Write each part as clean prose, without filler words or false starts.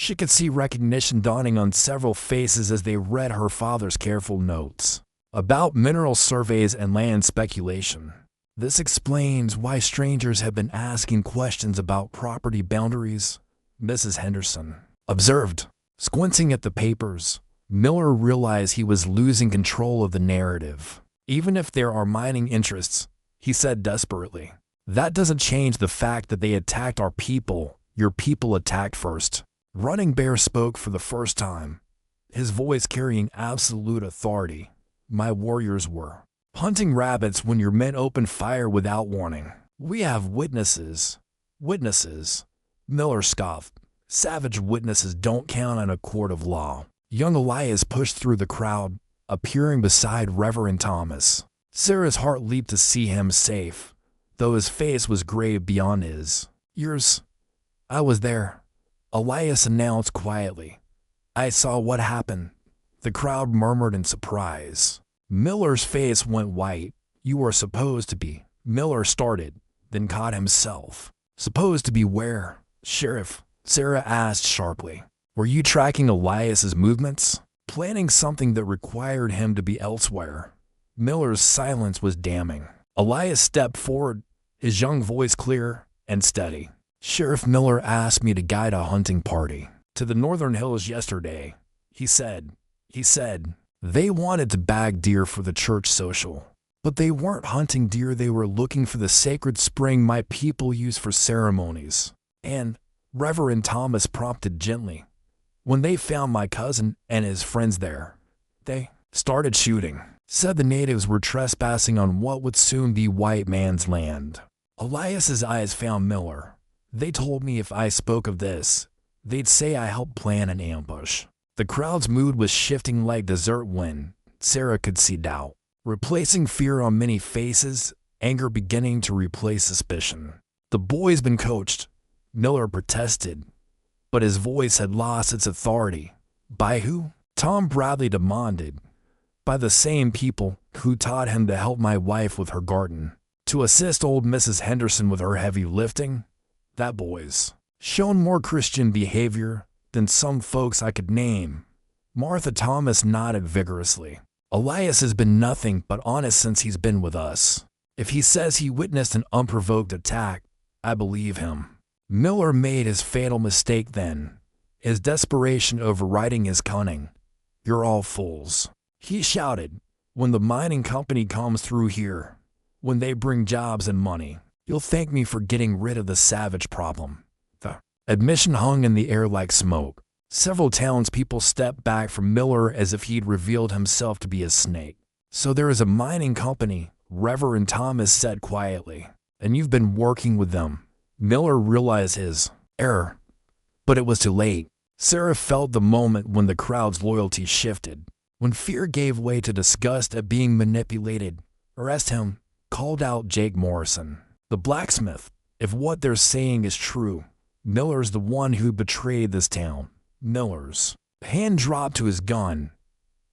She could see recognition dawning on several faces as they read her father's careful notes about mineral surveys and land speculation. This explains why strangers have been asking questions about property boundaries, Mrs. Henderson observed. Squinting at the papers, Miller realized he was losing control of the narrative. Even if there are mining interests, he said desperately, that doesn't change the fact that they attacked our people. Your people attacked first. Running Bear spoke for the first time, his voice carrying absolute authority. My warriors were hunting rabbits when your men opened fire without warning. We have witnesses. Witnesses? Miller scoffed. Savage witnesses don't count in a court of law. Young Elias pushed through the crowd, appearing beside Reverend Thomas. Sarah's heart leaped to see him safe, though his face was grave beyond his ears. I was there, Elias announced quietly. I saw what happened. The crowd murmured in surprise. Miller's face went white. You were supposed to be. Miller started, then caught himself. Supposed to be where? Sheriff, Sarah asked sharply. Were you tracking Elias's movements? Planning something that required him to be elsewhere? Miller's silence was damning. Elias stepped forward, his young voice clear and steady. Sheriff Miller asked me to guide a hunting party to the northern hills yesterday, he said. They wanted to bag deer for the church social. But they weren't hunting deer, they were looking for the sacred spring my people use for ceremonies. And, Reverend Thomas prompted gently, when they found my cousin and his friends there, they started shooting. Said the natives were trespassing on what would soon be white man's land. Elias's eyes found Miller. They told me if I spoke of this, they'd say I helped plan an ambush. The crowd's mood was shifting like desert wind. Sarah could see doubt, replacing fear on many faces, anger beginning to replace suspicion. The boy's been coached, Miller protested, but his voice had lost its authority. By who? Tom Bradley demanded. By the same people who taught him to help my wife with her garden, to assist old Mrs. Henderson with her heavy lifting. That boy's shown more Christian behavior than some folks I could name. Martha Thomas nodded vigorously. Elias has been nothing but honest since he's been with us. If he says he witnessed an unprovoked attack, I believe him. Miller made his fatal mistake then, his desperation overriding his cunning. You're all fools, he shouted. When the mining company comes through here, when they bring jobs and money, you'll thank me for getting rid of the savage problem. The admission hung in the air like smoke. Several townspeople stepped back from Miller as if he'd revealed himself to be a snake. So there is a mining company, Reverend Thomas said quietly, and you've been working with them. Miller realized his error, but it was too late. Sarah felt the moment when the crowd's loyalty shifted, when fear gave way to disgust at being manipulated. Arrest him, called out Jake Morrison, the blacksmith. If what they're saying is true, Miller's the one who betrayed this town. Miller's hand dropped to his gun,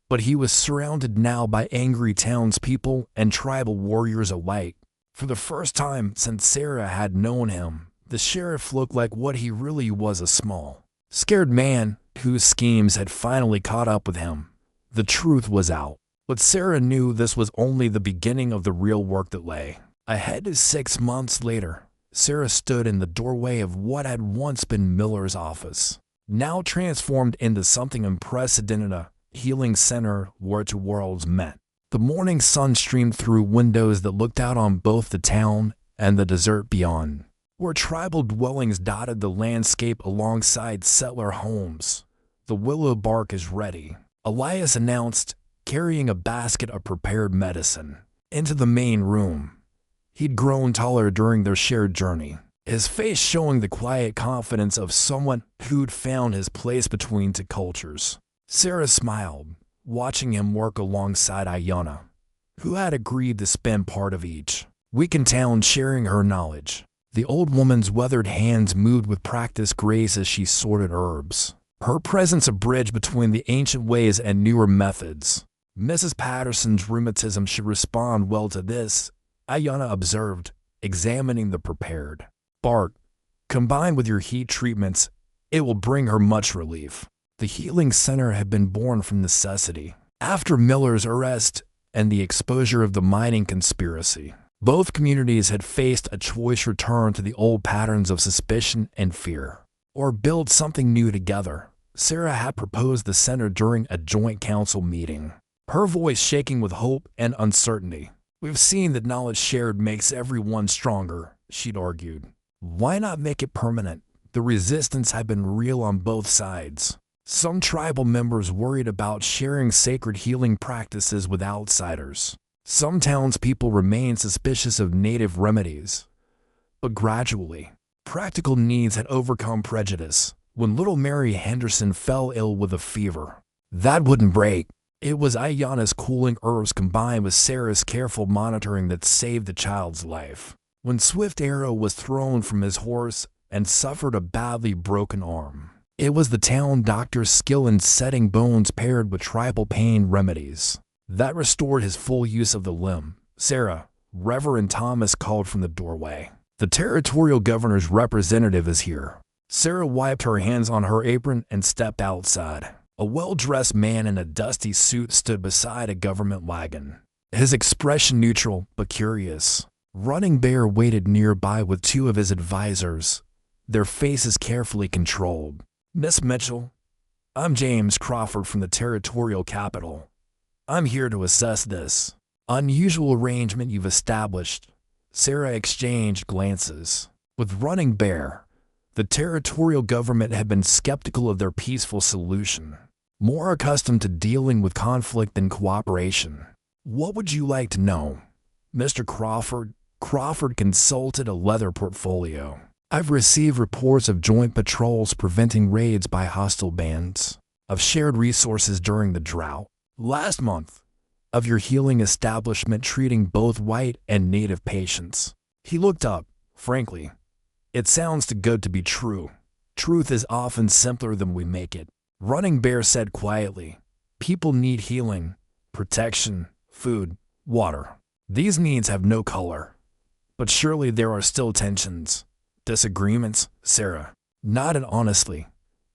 but he was surrounded now by angry townspeople and tribal warriors alike. For the first time since Sarah had known him, the sheriff looked like what he really was, a small, scared man whose schemes had finally caught up with him. The truth was out, but Sarah knew this was only the beginning of the real work that lay ahead. 6 months later, Sarah stood in the doorway of what had once been Miller's office, now transformed into something unprecedented, a healing center where two worlds met. The morning sun streamed through windows that looked out on both the town and the desert beyond, where tribal dwellings dotted the landscape alongside settler homes. The willow bark is ready, Elias announced, carrying a basket of prepared medicine into the main room. He'd grown taller during their shared journey, his face showing the quiet confidence of someone who'd found his place between two cultures. Sarah smiled, watching him work alongside Ayanna, who had agreed to spend part of each week in town sharing her knowledge. The old woman's weathered hands moved with practiced grace as she sorted herbs, her presence a bridge between the ancient ways and newer methods. Mrs. Patterson's rheumatism should respond well to this, Ayanna observed, examining the prepared bark. Combined with your heat treatments, It will bring her much relief. The healing center had been born from necessity. After Miller's arrest and the exposure of the mining conspiracy, both communities had faced a choice: return to the old patterns of suspicion and fear, or build something new together. Sarah had proposed the center during a joint council meeting, her voice shaking with hope and uncertainty. "We've seen that knowledge shared makes everyone stronger," she'd argued. "Why not make it permanent?" The resistance had been real on both sides. Some tribal members worried about sharing sacred healing practices with outsiders. Some townspeople remained suspicious of native remedies. But gradually, practical needs had overcome prejudice. When little Mary Henderson fell ill with a fever, that wouldn't break. It was Ayanna's cooling herbs combined with Sarah's careful monitoring that saved the child's life. When Swift Arrow was thrown from his horse and suffered a badly broken arm, it was the town doctor's skill in setting bones paired with tribal pain remedies that restored his full use of the limb. "Sarah," Reverend Thomas called from the doorway. "The territorial governor's representative is here." Sarah wiped her hands on her apron and stepped outside. A well-dressed man in a dusty suit stood beside a government wagon, his expression neutral but curious. Running Bear waited nearby with two of his advisors, their faces carefully controlled. "Miss Mitchell, I'm James Crawford from the territorial capital. I'm here to assess this unusual arrangement you've established." Sarah exchanged glances. With Running Bear, the territorial government had been skeptical of their peaceful solution, more accustomed to dealing with conflict than cooperation. "What would you like to know, Mr. Crawford?" Crawford consulted a leather portfolio. "I've received reports of joint patrols preventing raids by hostile bands, of shared resources during the drought last month, of your healing establishment treating both white and native patients." He looked up. "Frankly, it sounds too good to be true. Truth is often simpler than we make it." Running Bear said quietly, "People need healing, protection, food, water. These needs have no color. But surely there are still tensions, disagreements." Sarah nodded honestly.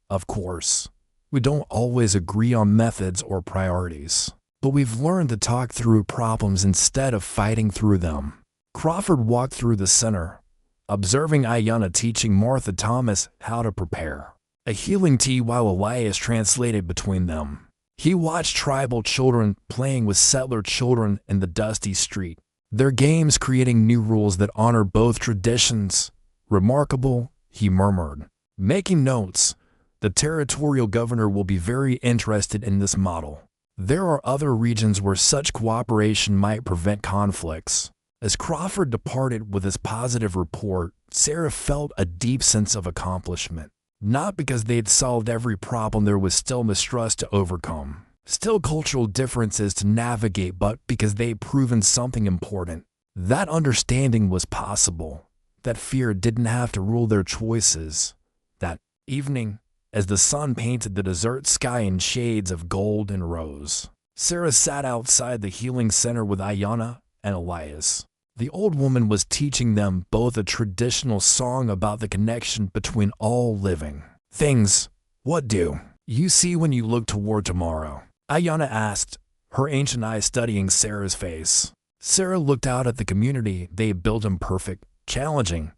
"Of course, we don't always agree on methods or priorities, but we've learned to talk through problems instead of fighting through them." Crawford walked through the center, observing Ayanna teaching Martha Thomas how to prepare a healing tea while Elias translated between them. He watched tribal children playing with settler children in the dusty street, their games creating new rules that honor both traditions. "Remarkable," he murmured, making notes. "The territorial governor will be very interested in this model. There are other regions where such cooperation might prevent conflicts." As Crawford departed with his positive report, Sarah felt a deep sense of accomplishment. Not because they'd solved every problem, there was still mistrust to overcome, still cultural differences to navigate, but because they'd proven something important. That understanding was possible, that fear didn't have to rule their choices. That evening, as the sun painted the desert sky in shades of gold and rose, Sarah sat outside the healing center with Ayanna and Elias. The old woman was teaching them both a traditional song about the connection between all living things. "What do you see when you look toward tomorrow?" Ayanna asked, her ancient eyes studying Sarah's face. Sarah looked out at the community they had built, imperfect, challenging,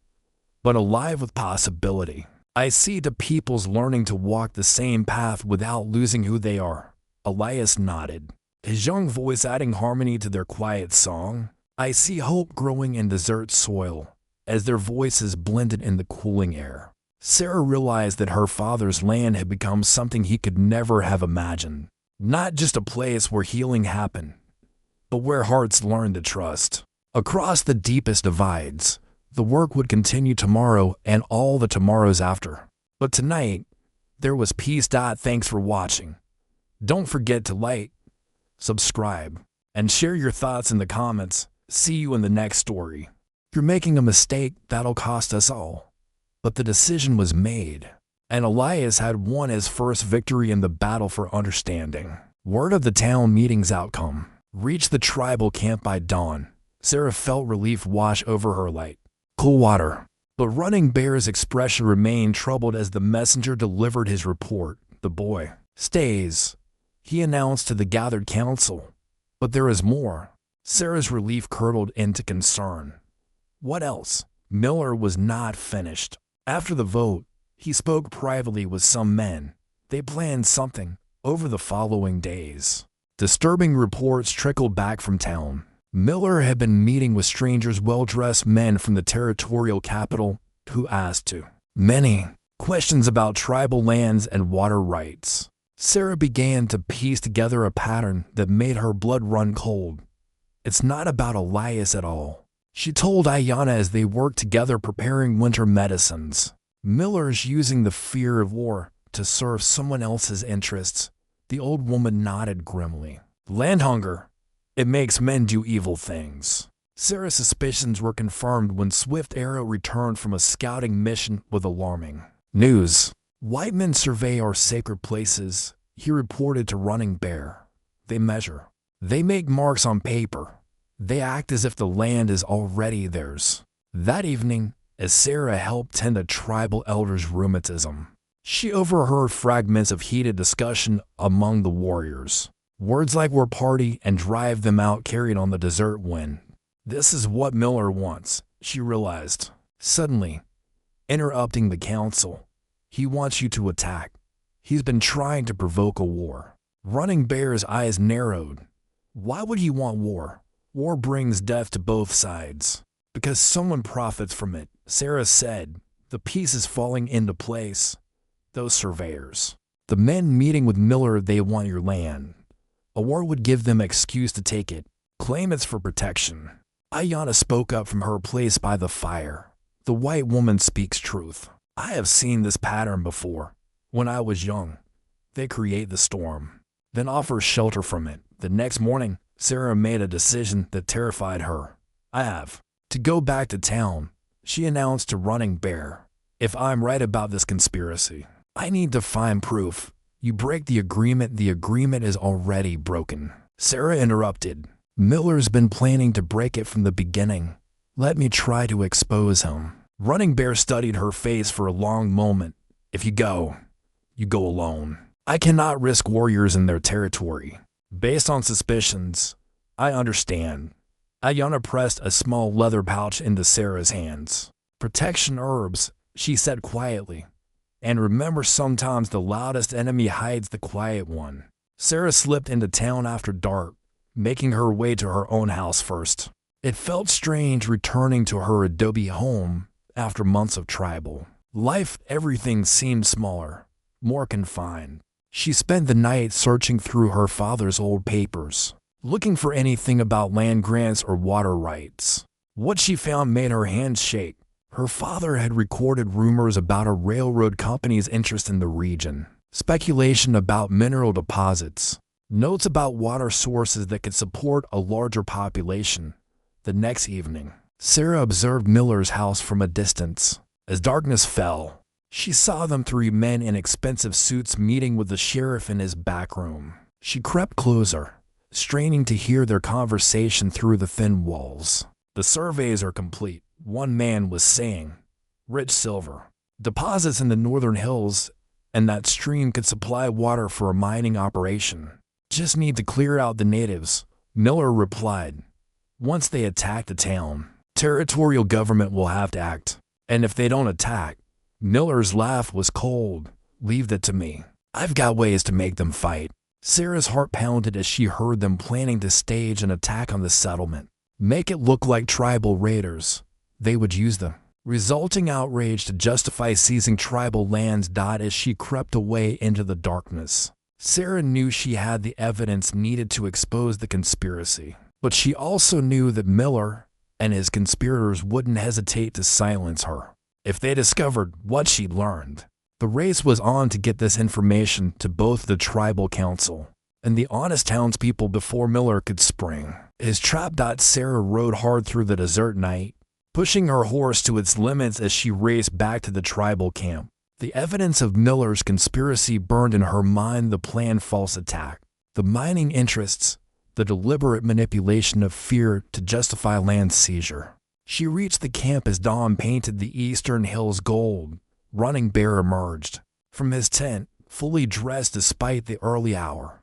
but alive with possibility. "I see the peoples learning to walk the same path without losing who they are." Elias nodded, his young voice adding harmony to their quiet song. "I see hope growing in desert soil," as their voices blended in the cooling air. Sarah realized that her father's land had become something he could never have imagined. Not just a place where healing happened, but where hearts learned to trust. Across the deepest divides, the work would continue tomorrow and all the tomorrows after. But tonight, there was peace. Thanks for watching. Don't forget to like, subscribe, and share your thoughts in the comments. See you in the next story. You're making a mistake that'll cost us all. But the decision was made, and Elias had won his first victory in the battle for understanding. Word of the town meeting's outcome reached the tribal camp by dawn. Sarah felt relief wash over her like cool water. But Running Bear's expression remained troubled as the messenger delivered his report. "The boy stays," he announced to the gathered council. "But there is more." Sarah's relief curdled into concern. "What else?" Miller was not finished. After the vote, he spoke privately with some men. They planned something over the following days. Disturbing reports trickled back from town. Miller had been meeting with strangers, well-dressed men from the territorial capital, who asked too many questions about tribal lands and water rights. Sarah began to piece together a pattern that made her blood run cold. "It's not about Elias at all," she told Ayanna as they worked together preparing winter medicines. "Miller's using the fear of war to serve someone else's interests." The old woman nodded grimly. "Land hunger. It makes men do evil things." Sarah's suspicions were confirmed when Swift Arrow returned from a scouting mission with alarming news. "White men survey our sacred places," he reported to Running Bear. "They measure. They make marks on paper. They act as if the land is already theirs." That evening, as Sarah helped tend a tribal elder's rheumatism, she overheard fragments of heated discussion among the warriors. Words like "we're party" and "drive them out" carried on the desert wind. "This is what Miller wants," she realized, suddenly interrupting the council. "He wants you to attack. He's been trying to provoke a war." Running Bear's eyes narrowed. "Why would he want war?" "War brings death to both sides." "Because someone profits from it," Sarah said. "The pieces falling into place. Those surveyors. The men meeting with Miller, they want your land. A war would give them excuse to take it. Claim it's for protection." Ayanna spoke up from her place by the fire. "The white woman speaks truth. I have seen this pattern before. When I was young, they create the storm, then offer shelter from it." The next morning, Sarah made a decision that terrified her. "I have to go back to town," she announced to Running Bear. "If I'm right about this conspiracy, I need to find proof. You break the agreement is already broken." Sarah interrupted. "Miller's been planning to break it from the beginning. Let me try to expose him." Running Bear studied her face for a long moment. "If you go alone. I cannot risk warriors in their territory. Based on suspicions." "I understand." Ayanna pressed a small leather pouch into Sarah's hands. "Protection herbs," she said quietly. "And remember, sometimes the loudest enemy hides the quiet one." Sarah slipped into town after dark, making her way to her own house first. It felt strange returning to her adobe home after months of tribal life. Everything seemed smaller, more confined. She spent the night searching through her father's old papers, looking for anything about land grants or water rights. What she found made her hands shake. Her father had recorded rumors about a railroad company's interest in the region, speculation about mineral deposits, notes about water sources that could support a larger population. The next evening, Sarah observed Miller's house from a distance. As darkness fell, she saw them, 3 men in expensive suits, meeting with the sheriff in his back room. She crept closer, straining to hear their conversation through the thin walls. "The surveys are complete," one man was saying. "Rich silver deposits in the northern hills, and that stream could supply water for a mining operation. Just need to clear out the natives," Miller replied. "Once they attack the town, territorial government will have to act. And if they don't attack," Miller's laugh was cold, "leave that to me. I've got ways to make them fight." Sarah's heart pounded as she heard them planning to stage an attack on the settlement. Make it look like tribal raiders. They would use the resulting outrage to justify seizing tribal lands. As she crept away into the darkness, Sarah knew she had the evidence needed to expose the conspiracy. But she also knew that Miller and his conspirators wouldn't hesitate to silence her if they discovered what she'd learned. The race was on to get this information to both the tribal council and the honest townspeople before Miller could spring his trap. Sarah rode hard through the desert night, pushing her horse to its limits as she raced back to the tribal camp. The evidence of Miller's conspiracy burned in her mind: the planned false attack, the mining interests, the deliberate manipulation of fear to justify land seizure. She reached the camp as dawn painted the eastern hills gold. Running Bear emerged from his tent, fully dressed despite the early hour.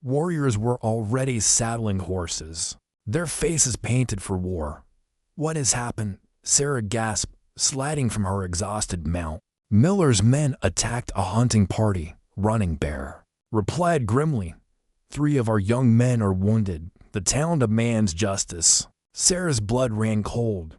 Warriors were already saddling horses, their faces painted for war. "What has happened?" Sarah gasped, sliding from her exhausted mount. "Miller's men attacked a hunting party," Running Bear replied grimly. "3 of our young men are wounded. The town demands justice." Sarah's blood ran cold.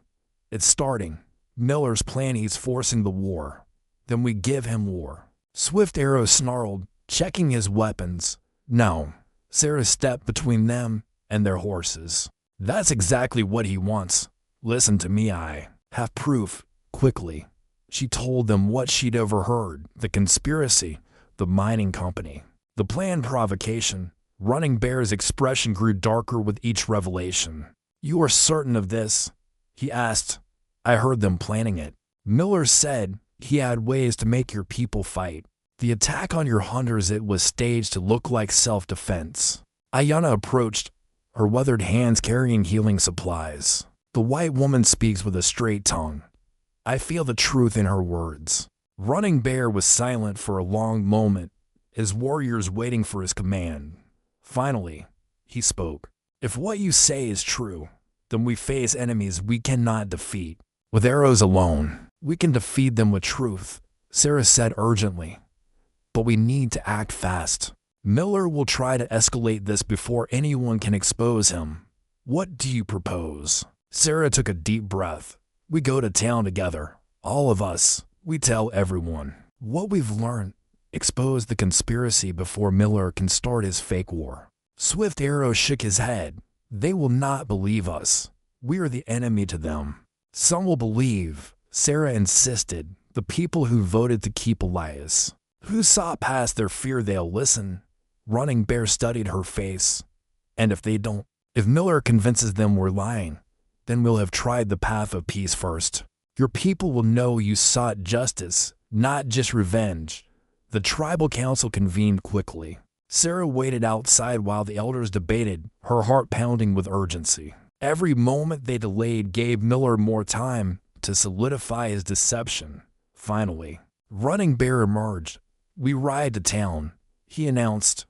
"It's starting. Miller's plan, he's forcing the war. Then we give him war." Swift Arrow snarled, checking his weapons. "No." Sarah stepped between them and their horses. "That's exactly what he wants. Listen to me, I have proof." Quickly, she told them what she'd overheard: the conspiracy, the mining company, the planned provocation. Running Bear's expression grew darker with each revelation. "You are certain of this?" he asked. "I heard them planning it. Miller said he had ways to make your people fight. The attack on your hunters, it was staged to look like self-defense." Ayanna approached, her weathered hands carrying healing supplies. The white woman speaks with a straight tongue. I feel the truth in her words. Running Bear was silent for a long moment, his warriors waiting for his command. Finally, he spoke. "If what you say is true, then we face enemies we cannot defeat with arrows alone. We can defeat them with truth," Sarah said urgently. "But we need to act fast. Miller will try to escalate this before anyone can expose him. What do you propose?" Sarah took a deep breath. "We go to town together, all of us. We tell everyone what we've learned. Expose the conspiracy before Miller can start his fake war." Swift Arrow shook his head. "They will not believe us. We are the enemy to them." "Some will believe," Sarah insisted. "The people who voted to keep Elias, who saw past their fear, they'll listen." Running Bear studied her face. "And if they don't, if Miller convinces them we're lying, then we'll have tried the path of peace first. Your people will know you sought justice, not just revenge." The tribal council convened quickly. Sarah waited outside while the elders debated, her heart pounding with urgency. Every moment they delayed gave Miller more time to solidify his deception. Finally, Running Bear emerged. "We ride to town," he announced,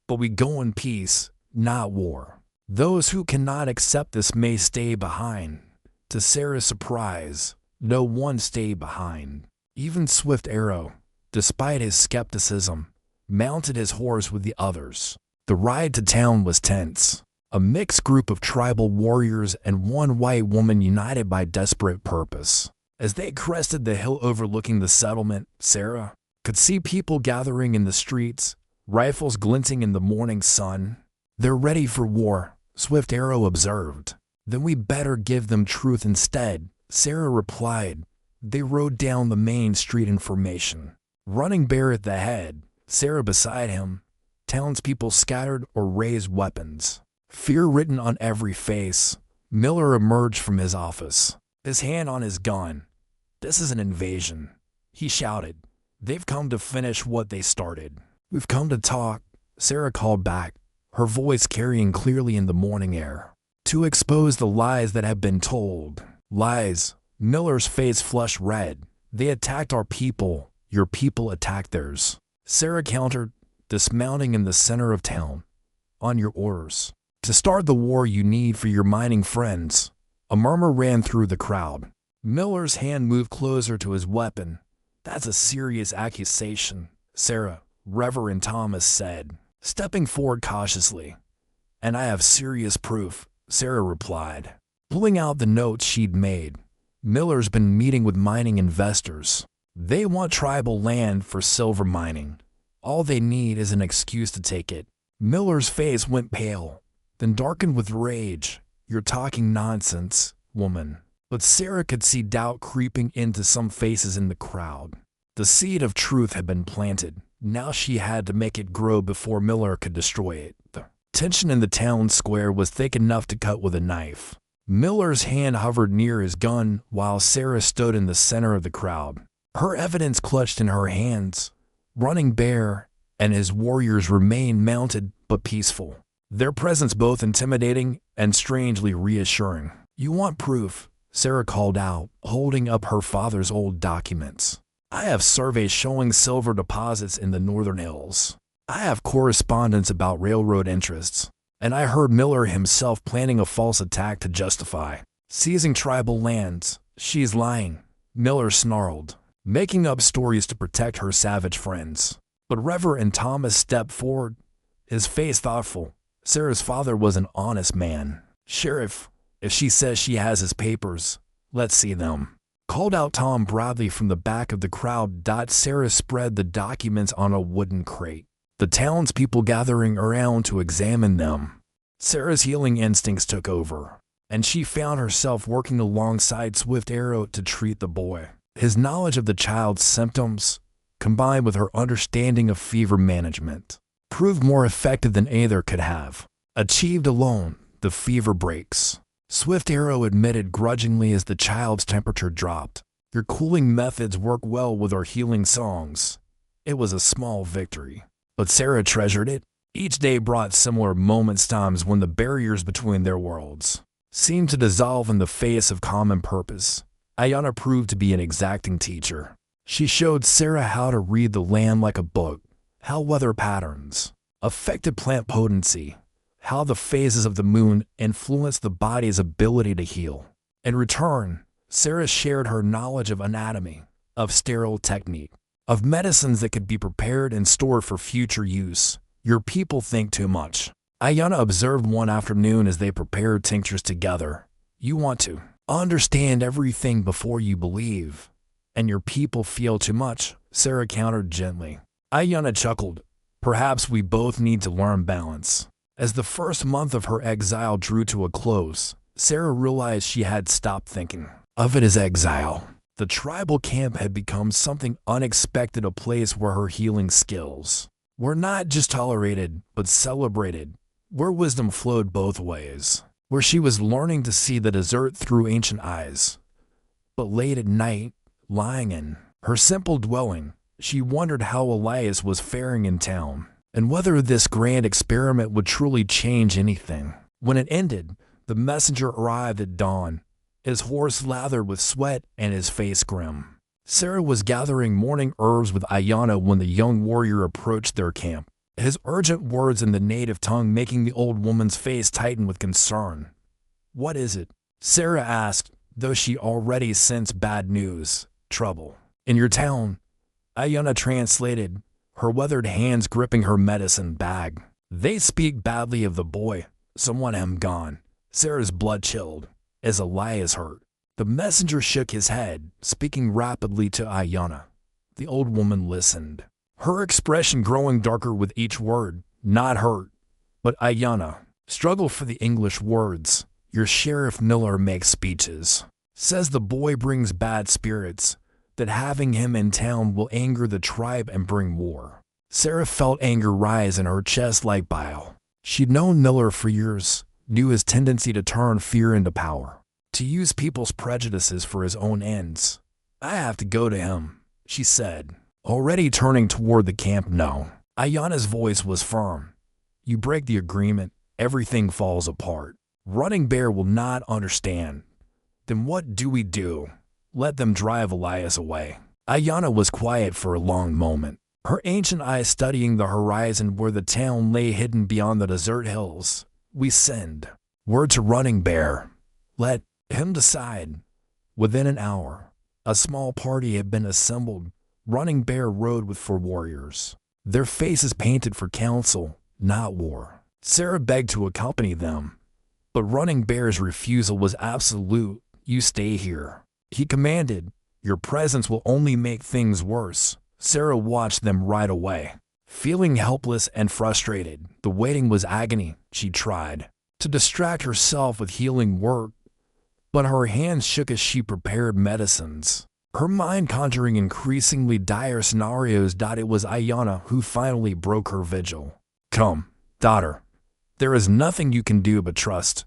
"but we go in peace, not war. Those who cannot accept this may stay behind." To Sarah's surprise, no one stayed behind. Even Swift Arrow, despite his skepticism, mounted his horse with the others. The ride to town was tense. A mixed group of tribal warriors and one white woman united by desperate purpose. As they crested the hill overlooking the settlement, Sarah could see people gathering in the streets, rifles glinting in the morning sun. "They're ready for war," Swift Arrow observed. "Then we better give them truth instead," Sarah replied. They rode down the main street in formation. Running Bear at the head, Sarah beside him. Townspeople scattered or raised weapons, fear written on every face. Miller emerged from his office, his hand on his gun. "This is an invasion," he shouted. "They've come to finish what they started." "We've come to talk," Sarah called back, her voice carrying clearly in the morning air. "To expose the lies that have been told." "Lies." Miller's face flushed red. "They attacked our people. Your people attacked theirs." Sarah countered, dismounting in the center of town. "On your orders. To start the war you need for your mining friends." A murmur ran through the crowd. Miller's hand moved closer to his weapon. "That's a serious accusation," Sarah, Reverend Thomas said, stepping forward cautiously. "And I have serious proof," Sarah replied, pulling out the notes she'd made. "Miller's been meeting with mining investors. They want tribal land for silver mining. All they need is an excuse to take it." Miller's face went pale, then darkened with rage. "You're talking nonsense, woman." But Sarah could see doubt creeping into some faces in the crowd. The seed of truth had been planted. Now she had to make it grow before Miller could destroy it. The tension in the town square was thick enough to cut with a knife. Miller's hand hovered near his gun while Sarah stood in the center of the crowd, her evidence clutched in her hands. Running Bear and his warriors remained mounted but peaceful, their presence both intimidating and strangely reassuring. "You want proof," Sarah called out, holding up her father's old documents. I have surveys showing silver deposits in the northern hills. I have correspondence about railroad interests. And I heard Miller himself planning a false attack to justify seizing tribal lands. She's lying, Miller snarled, making up stories to protect her savage friends. But Reverend Thomas stepped forward, his face thoughtful. Sarah's father was an honest man. Sheriff, if she says she has his papers, let's see them, called out Tom Bradley from the back of the crowd. Sarah spread the documents on a wooden crate, the townspeople gathering around to examine them. Sarah's healing instincts took over, and she found herself working alongside Swift Arrow to treat the boy. His knowledge of the child's symptoms, combined with her understanding of fever management, proved more effective than either could have achieved alone. The fever breaks, Swift Arrow admitted grudgingly as the child's temperature dropped. Your cooling methods work well with our healing songs. It was a small victory, but Sarah treasured it. Each day brought similar moments, times when the barriers between their worlds seemed to dissolve in the face of common purpose. Ayanna proved to be an exacting teacher. She showed Sarah how to read the land like a book, how weather patterns affected plant potency, how the phases of the moon influenced the body's ability to heal. In return, Sarah shared her knowledge of anatomy, of sterile technique, of medicines that could be prepared and stored for future use. Your people think too much, Ayanna observed one afternoon as they prepared tinctures together. You want to understand everything before you believe, and your people feel too much, Sarah countered gently. Ayanna chuckled. Perhaps we both need to learn balance. As the first month of her exile drew to a close, Sarah realized she had stopped thinking of it as exile. The tribal camp had become something unexpected, a place where her healing skills were not just tolerated, but celebrated, where wisdom flowed both ways, where she was learning to see the desert through ancient eyes. But late at night, lying in her simple dwelling, she wondered how Elias was faring in town, and whether this grand experiment would truly change anything. When it ended, the messenger arrived at dawn, his horse lathered with sweat and his face grim. Sarah was gathering morning herbs with Ayanna when the young warrior approached their camp, his urgent words in the native tongue making the old woman's face tighten with concern. What is it? Sarah asked, though she already sensed bad news. Trouble in your town, Ayanna translated, her weathered hands gripping her medicine bag. They speak badly of the boy. Someone am gone. Sarah's blood chilled. Is Elias hurt? The messenger shook his head, speaking rapidly to Ayanna. The old woman listened, her expression growing darker with each word. Not hurt, but Ayanna struggled for the English words. Your Sheriff Miller makes speeches. Says the boy brings bad spirits, that having him in town will anger the tribe and bring war. Sarah felt anger rise in her chest like bile. She'd known Miller for years, knew his tendency to turn fear into power, to use people's prejudices for his own ends. I have to go to him, she said, already turning toward the camp. No. Ayanna's voice was firm. You break the agreement, everything falls apart. Running Bear will not understand. Then what do we do? Let them drive Elias away. Ayanna was quiet for a long moment, her ancient eyes studying the horizon where the town lay hidden beyond the desert hills. We send word to Running Bear. Let him decide. Within an hour, a small party had been assembled. Running Bear rode with 4 warriors, their faces painted for council, not war. Sarah begged to accompany them, but Running Bear's refusal was absolute. You stay here, he commanded. Your presence will only make things worse. Sarah watched them ride away, feeling helpless and frustrated. The waiting was agony. She tried to distract herself with healing work, but her hands shook as she prepared medicines, her mind conjuring increasingly dire scenarios. It was Ayanna who finally broke her vigil. Come, daughter. There is nothing you can do but trust.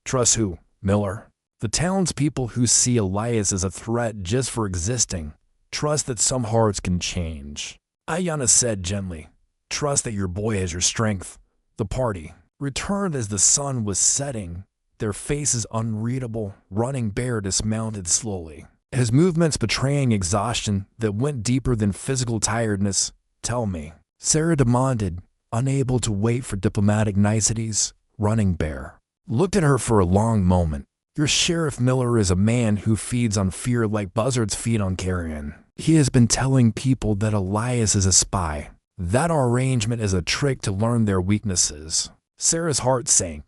Trust who, Miller? The townspeople who see Elias as a threat just for existing. Trust that some hearts can change. Ayanna said gently. Trust that your boy has your strength. The party returned as the sun was setting, their faces unreadable. Running Bear dismounted slowly, his movements betraying exhaustion that went deeper than physical tiredness. "Tell me," Sarah demanded, unable to wait for diplomatic niceties. Running Bear looked at her for a long moment. "Your Sheriff Miller is a man who feeds on fear like buzzards feed on carrion. He has been telling people that Elias is a spy, that our arrangement is a trick to learn their weaknesses." Sarah's heart sank.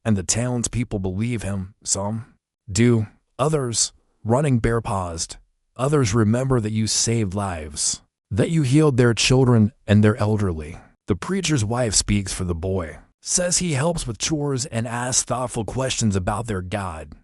"And the townspeople believe him. Some do. Others," Running Bear paused, "others remember that you saved lives, that you healed their children and their elderly. The preacher's wife speaks for the boy, says he helps with chores and asks thoughtful questions about their God.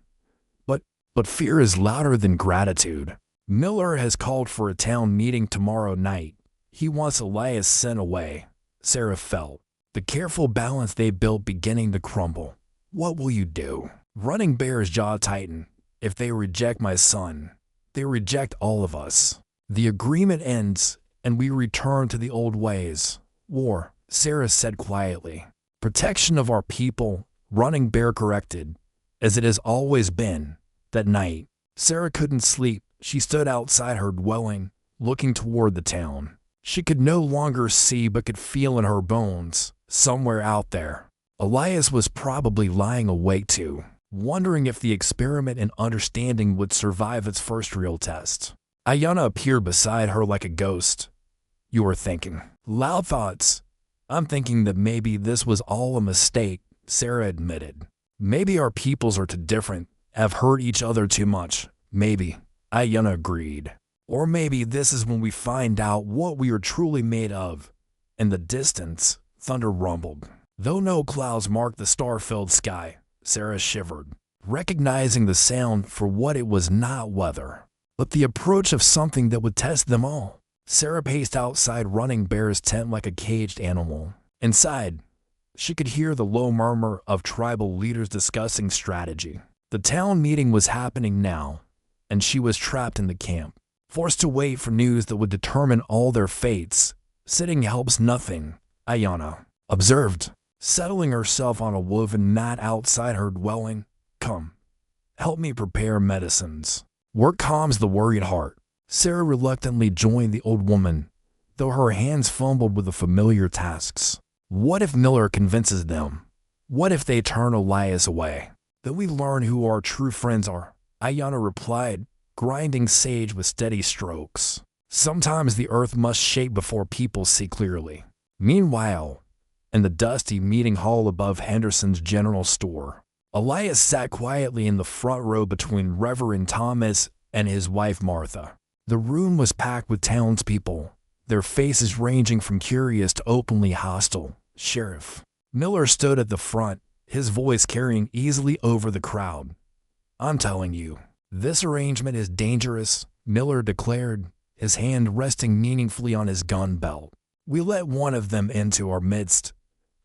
But fear is louder than gratitude. Miller has called for a town meeting tomorrow night. He wants Elias sent away." Sarah felt the careful balance they built beginning to crumble. "What will you do?" Running Bear's jaw tightened. "If they reject my son, they reject all of us. The agreement ends, and we return to the old ways. War," Sarah said quietly. "Protection of our people," Running Bear corrected, "as it has always been." That night, Sarah couldn't sleep. She stood outside her dwelling, looking toward the town. She could no longer see but could feel in her bones, somewhere out there, Elias was probably lying awake too, wondering if the experiment in understanding would survive its first real test. Ayanna appeared beside her like a ghost. "You are thinking loud thoughts." "I'm thinking that maybe this was all a mistake," Sarah admitted. "Maybe our peoples are too different, have hurt each other too much." "Maybe," Ayanna agreed. "Or maybe this is when we find out what we are truly made of." In the distance, thunder rumbled. Though no clouds marked the star-filled sky, Sarah shivered, recognizing the sound for what it was. Not weather, but the approach of something that would test them all. Sarah paced outside Running Bear's tent like a caged animal. Inside, she could hear the low murmur of tribal leaders discussing strategy. The town meeting was happening now, and she was trapped in the camp, forced to wait for news that would determine all their fates. "Sitting helps nothing," Ayanna observed, settling herself on a woven mat outside her dwelling. "Come, help me prepare medicines. Work calms the worried heart." Sarah reluctantly joined the old woman, though her hands fumbled with the familiar tasks. What if Miller convinces them? What if they turn Elias away? "Then we learn who our true friends are," Ayanna replied, grinding sage with steady strokes. "Sometimes the earth must shake before people see clearly." Meanwhile, in the dusty meeting hall above Henderson's general store, Elias sat quietly in the front row between Reverend Thomas and his wife Martha. The room was packed with townspeople, their faces ranging from curious to openly hostile. Sheriff Miller stood at the front, his voice carrying easily over the crowd. "I'm telling you, this arrangement is dangerous," Miller declared, his hand resting meaningfully on his gun belt. "We let one of them into our midst.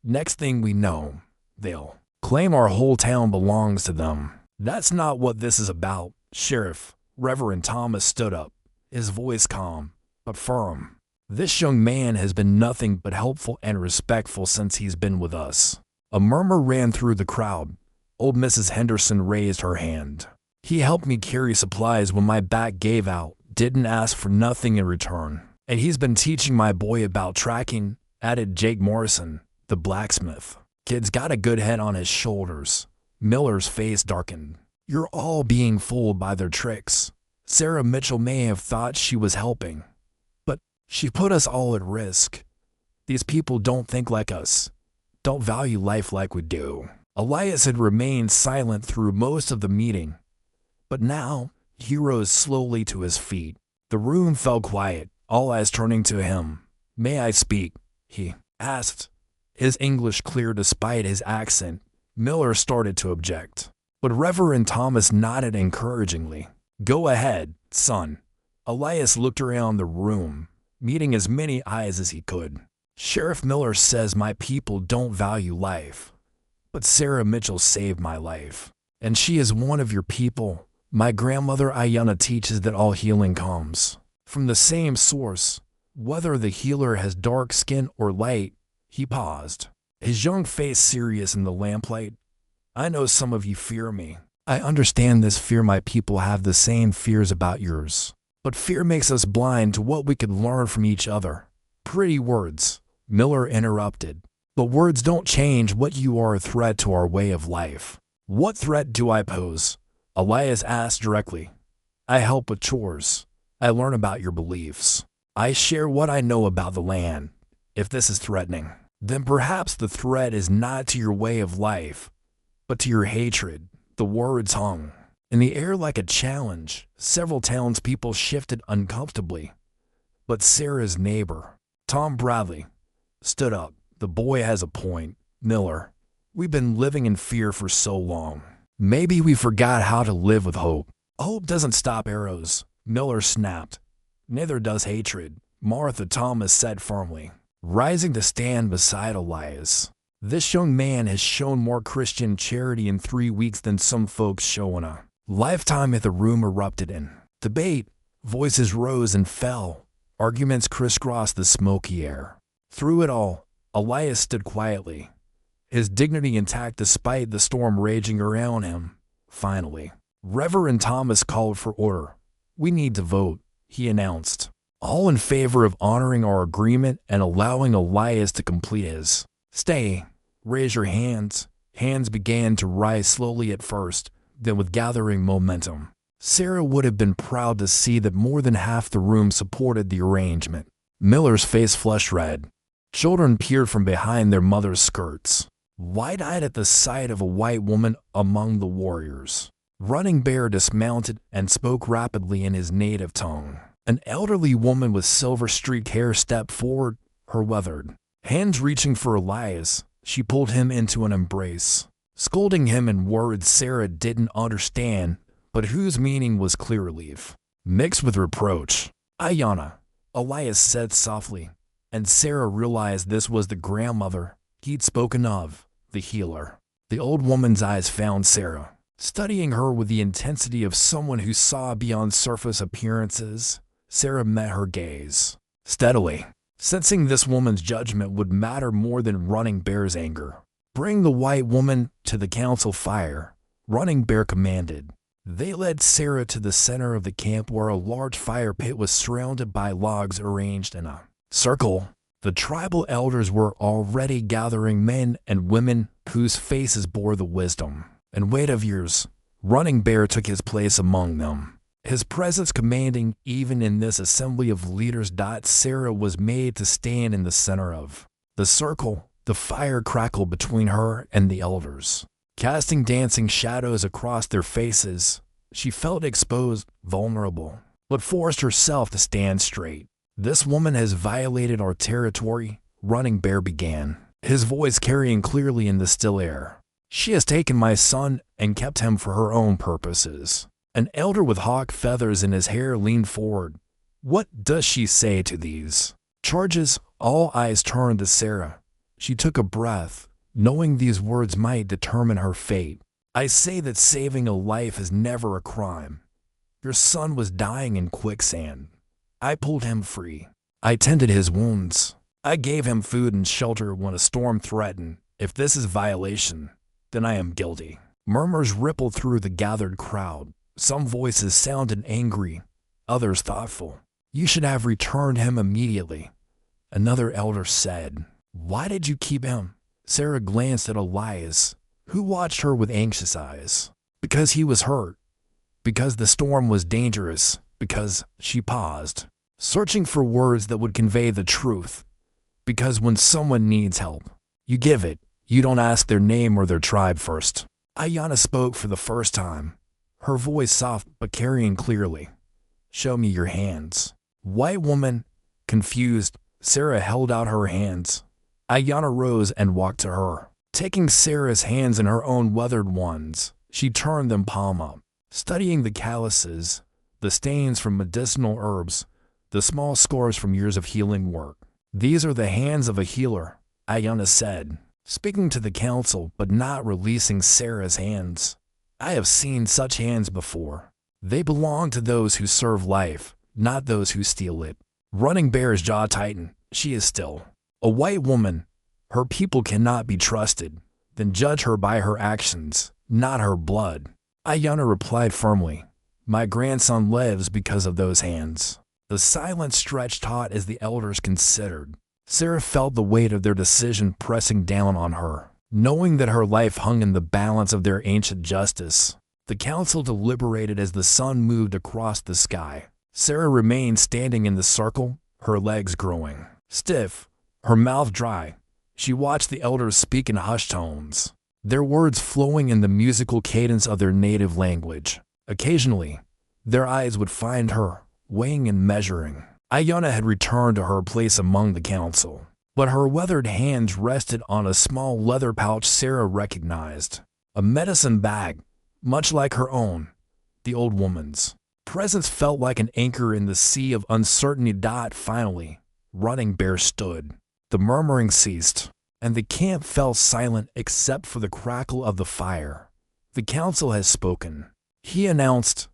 Next thing we know, they'll claim our whole town belongs to them. That's not what this is about." Sheriff Reverend Thomas stood up, his voice calm but firm. "This young man has been nothing but helpful and respectful since he's been with us." A murmur ran through the crowd. Old Mrs. Henderson raised her hand. "He helped me carry supplies when my back gave out, didn't ask for nothing in return. And he's been teaching my boy about tracking," added Jake Morrison, the blacksmith. "Kid's got a good head on his shoulders." Miller's face darkened. "You're all being fooled by their tricks." Sarah Mitchell may have thought she was helping, but she put us all at risk. "These people don't think like us, don't value life like we do." Elias had remained silent through most of the meeting, but now he rose slowly to his feet. The room fell quiet, all eyes turning to him. "May I speak?" he asked, his English clear despite his accent. Miller started to object, but Reverend Thomas nodded encouragingly. "Go ahead, son." Elias looked around the room, meeting as many eyes as he could. "Sheriff Miller says my people don't value life, but Sarah Mitchell saved my life, and she is one of your people. My grandmother Ayanna teaches that all healing comes from the same source, whether the healer has dark skin or light." He paused, his young face serious in the lamplight. I know some of you fear me. I understand this fear. My people have the same fears about yours. But fear makes us blind to what we could learn from each other. Pretty words, Miller interrupted. But words don't change what you are. A threat to our way of life. What threat do I pose? Elias asked directly. I help with chores. I learn about your beliefs. I share what I know about the land. If this is threatening, then perhaps the threat is not to your way of life, but to your hatred. The words hung in the air like a challenge. Several townspeople shifted uncomfortably, but Sarah's neighbor, Tom Bradley, stood up. The boy has a point, Miller. We've been living in fear for so long. Maybe we forgot how to live with hope. Hope doesn't stop arrows, Miller snapped. Neither does hatred, Martha Thomas said firmly, rising to stand beside Elias. This young man has shown more Christian charity in 3 weeks than some folks show in a lifetime. If the room erupted in debate, voices rose and fell. Arguments crisscrossed the smoky air. Through it all, Elias stood quietly, his dignity intact despite the storm raging around him. Finally, Reverend Thomas called for order. We need to vote, he announced. All in favor of honoring our agreement and allowing Elias to complete his stay. Raise your hands. Hands began to rise slowly at first, then with gathering momentum. Sarah would have been proud to see that more than half the room supported the arrangement. Miller's face flushed red. Children peered from behind their mother's skirts, wide-eyed at the sight of a white woman among the warriors. Running Bear dismounted and spoke rapidly in his native tongue. An elderly woman with silver-streaked hair stepped forward, her weathered hands reaching for Elias. She pulled him into an embrace, scolding him in words Sarah didn't understand, but whose meaning was clear relief, mixed with reproach. Ayanna, Elias said softly, and Sarah realized this was the grandmother he'd spoken of, the healer. The old woman's eyes found Sarah, studying her with the intensity of someone who saw beyond surface appearances. Sarah met her gaze steadily, sensing this woman's judgment would matter more than Running Bear's anger. Bring the white woman to the council fire, Running Bear commanded. They led Sarah to the center of the camp where a large fire pit was surrounded by logs arranged in a circle. The tribal elders were already gathering, men and women whose faces bore the wisdom and weight of years. Running Bear took his place among them, his presence commanding even in this assembly of leaders. Sarah was made to stand in the center of the circle. The fire crackled between her and the elders, casting dancing shadows across their faces. She felt exposed, vulnerable, but forced herself to stand straight. This woman has violated our territory, Running Bear began, his voice carrying clearly in the still air. She has taken my son and kept him for her own purposes. An elder with hawk feathers in his hair leaned forward. What does she say to these charges? All eyes turned to Sarah. She took a breath, knowing these words might determine her fate. I say that saving a life is never a crime. Your son was dying in quicksand. I pulled him free. I tended his wounds. I gave him food and shelter when a storm threatened. If this is violation, then I am guilty. Murmurs rippled through the gathered crowd. Some voices sounded angry, others thoughtful. You should have returned him immediately, another elder said. Why did you keep him? Sarah glanced at Elias, who watched her with anxious eyes. Because he was hurt. Because the storm was dangerous. Because she paused, searching for words that would convey the truth. Because when someone needs help, you give it. You don't ask their name or their tribe first. Ayanna spoke for the first time, her voice soft but carrying clearly. Show me your hands. White woman, confused, Sarah held out her hands. Ayanna rose and walked to her. Taking Sarah's hands in her own weathered ones, she turned them palm up, studying the calluses, the stains from medicinal herbs, the small scars from years of healing work. These are the hands of a healer, Ayanna said, speaking to the council but not releasing Sarah's hands. I have seen such hands before. They belong to those who serve life, not those who steal it. Running Bear's jaw tightened. She is still a white woman. Her people cannot be trusted. then judge her by her actions, not her blood. Ayanna replied firmly, "My grandson lives because of those hands." The silence stretched taut as the elders considered. Sarah felt the weight of their decision pressing down on her, knowing that her life hung in the balance of their ancient justice. The council deliberated as the sun moved across the sky. Sarah remained standing in the circle, her legs growing stiff, her mouth dry. She watched the elders speak in hushed tones, their words flowing in the musical cadence of their native language. Occasionally, their eyes would find her, weighing and measuring. Ayanna had returned to her place among the council, but her weathered hands rested on a small leather pouch Sarah recognized. A medicine bag, much like her own, the old woman's. Presence felt like an anchor in the sea of uncertainty. Finally, Running Bear stood. The murmuring ceased, and the camp fell silent except for the crackle of the fire. "The council has spoken," he announced.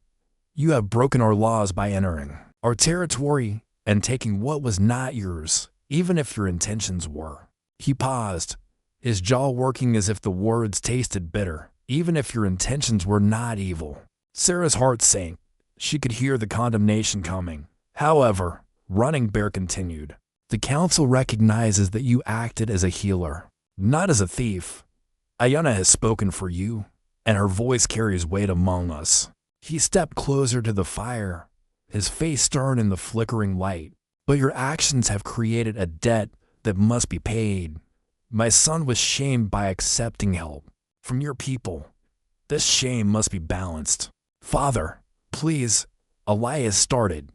"You have broken our laws by entering our territory and taking what was not yours, even if your intentions were." He paused, his jaw working as if the words tasted bitter. "Even if your intentions were not evil." Sarah's heart sank. She could hear the condemnation coming. However, Running Bear continued, "The council recognizes that you acted as a healer, not as a thief. Ayanna has spoken for you, and her voice carries weight among us." He stepped closer to the fire, his face stern in the flickering light. "But your actions have created a debt that must be paid. My son was shamed by accepting help from your people. This shame must be balanced." "Father, please," Elias started,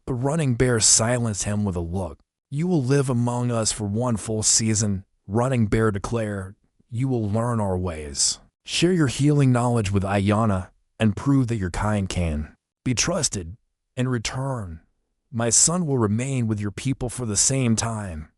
but Running Bear silenced him with a look. "You will live among us for one full season," Running Bear declared. "You will learn our ways. Share your healing knowledge with Ayanna and prove that your kind can be trusted. In return, my son will remain with your people for the same time,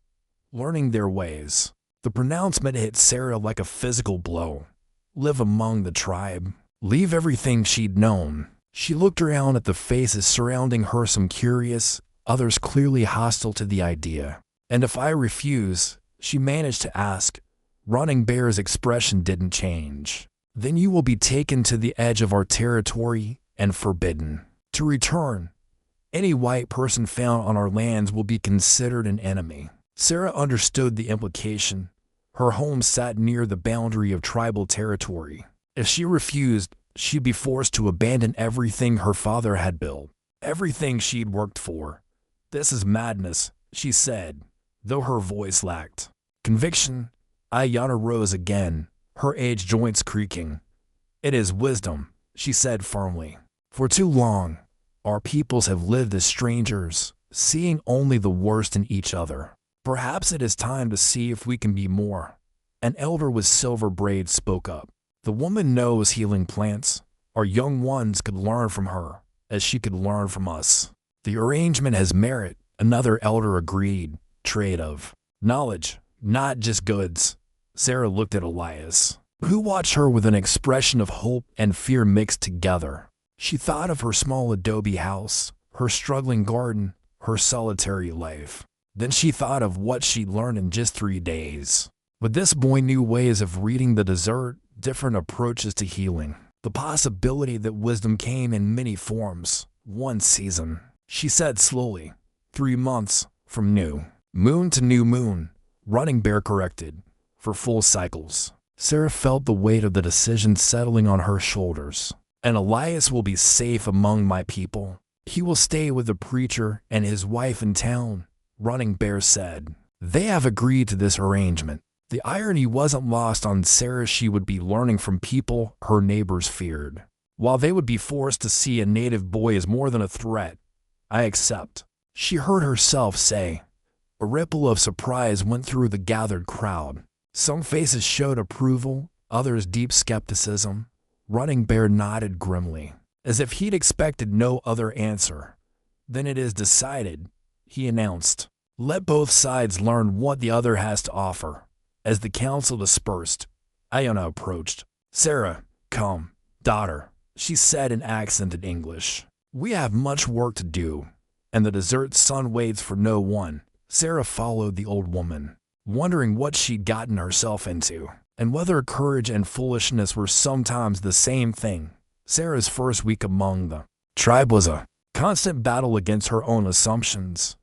learning their ways." The pronouncement hit Sarah like a physical blow. Live among the tribe. Leave everything she'd known. She looked around at the faces surrounding her, some curious, others clearly hostile to the idea. "And if I refuse," she managed to ask. Running Bear's expression didn't change. "Then you will be taken to the edge of our territory and forbidden to return. Any white person found on our lands will be considered an enemy." Sarah understood the implication. Her home sat near the boundary of tribal territory. If she refused, she'd be forced to abandon everything her father had built, everything she'd worked for. "This is madness," she said, though her voice lacked conviction. Ayanna rose again, her aged joints creaking. "It is wisdom," she said firmly. "For too long, our peoples have lived as strangers, seeing only the worst in each other. Perhaps it is time to see if we can be more." An elder with silver braids spoke up. "The woman knows healing plants. Our young ones could learn from her, as she could learn from us." "The arrangement has merit," another elder agreed. "Trade of knowledge, not just goods." Sarah looked at Elias, who watched her with an expression of hope and fear mixed together. She thought of her small adobe house, her struggling garden, her solitary life. Then she thought of what she'd learned in just 3 days. But this boy knew ways of reading the desert, different approaches to healing. The possibility that wisdom came in many forms. "One season," she said slowly. 3 months from new moon to new moon, Running Bear corrected. "For full cycles." Sarah felt the weight of the decision settling on her shoulders. "And Elias will be safe among my people. He will stay with the preacher and his wife in town," Running Bear said. They have agreed to this arrangement. The irony wasn't lost on Sarah. She would be learning from people her neighbors feared, while they would be forced to see a native boy as more than a threat. "I accept," she heard herself say. A ripple of surprise went through the gathered crowd. Some faces showed approval, others deep skepticism. Running Bear nodded grimly, as if he'd expected no other answer. "Then it is decided," he announced. "Let both sides learn what the other has to offer." As the council dispersed, Ayanna approached. "Sarah, come, daughter," she said in accented English. "We have much work to do, and the desert sun waits for no one." Sarah followed the old woman. wondering what she'd gotten herself into, and whether courage and foolishness were sometimes the same thing. Sarah's first week among the tribe was a constant battle against her own assumptions.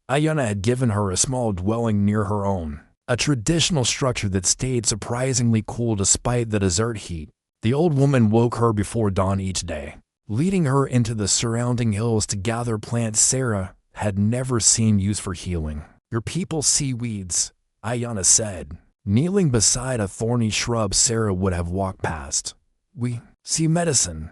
Ayanna had given her a small dwelling near her own, a traditional structure that stayed surprisingly cool despite the desert heat. The old woman woke her before dawn each day, leading her into the surrounding hills to gather plants Sarah had never seen used for healing. "Your people see weeds," Ayanna said, kneeling beside a thorny shrub Sarah would have walked past. "We see medicine."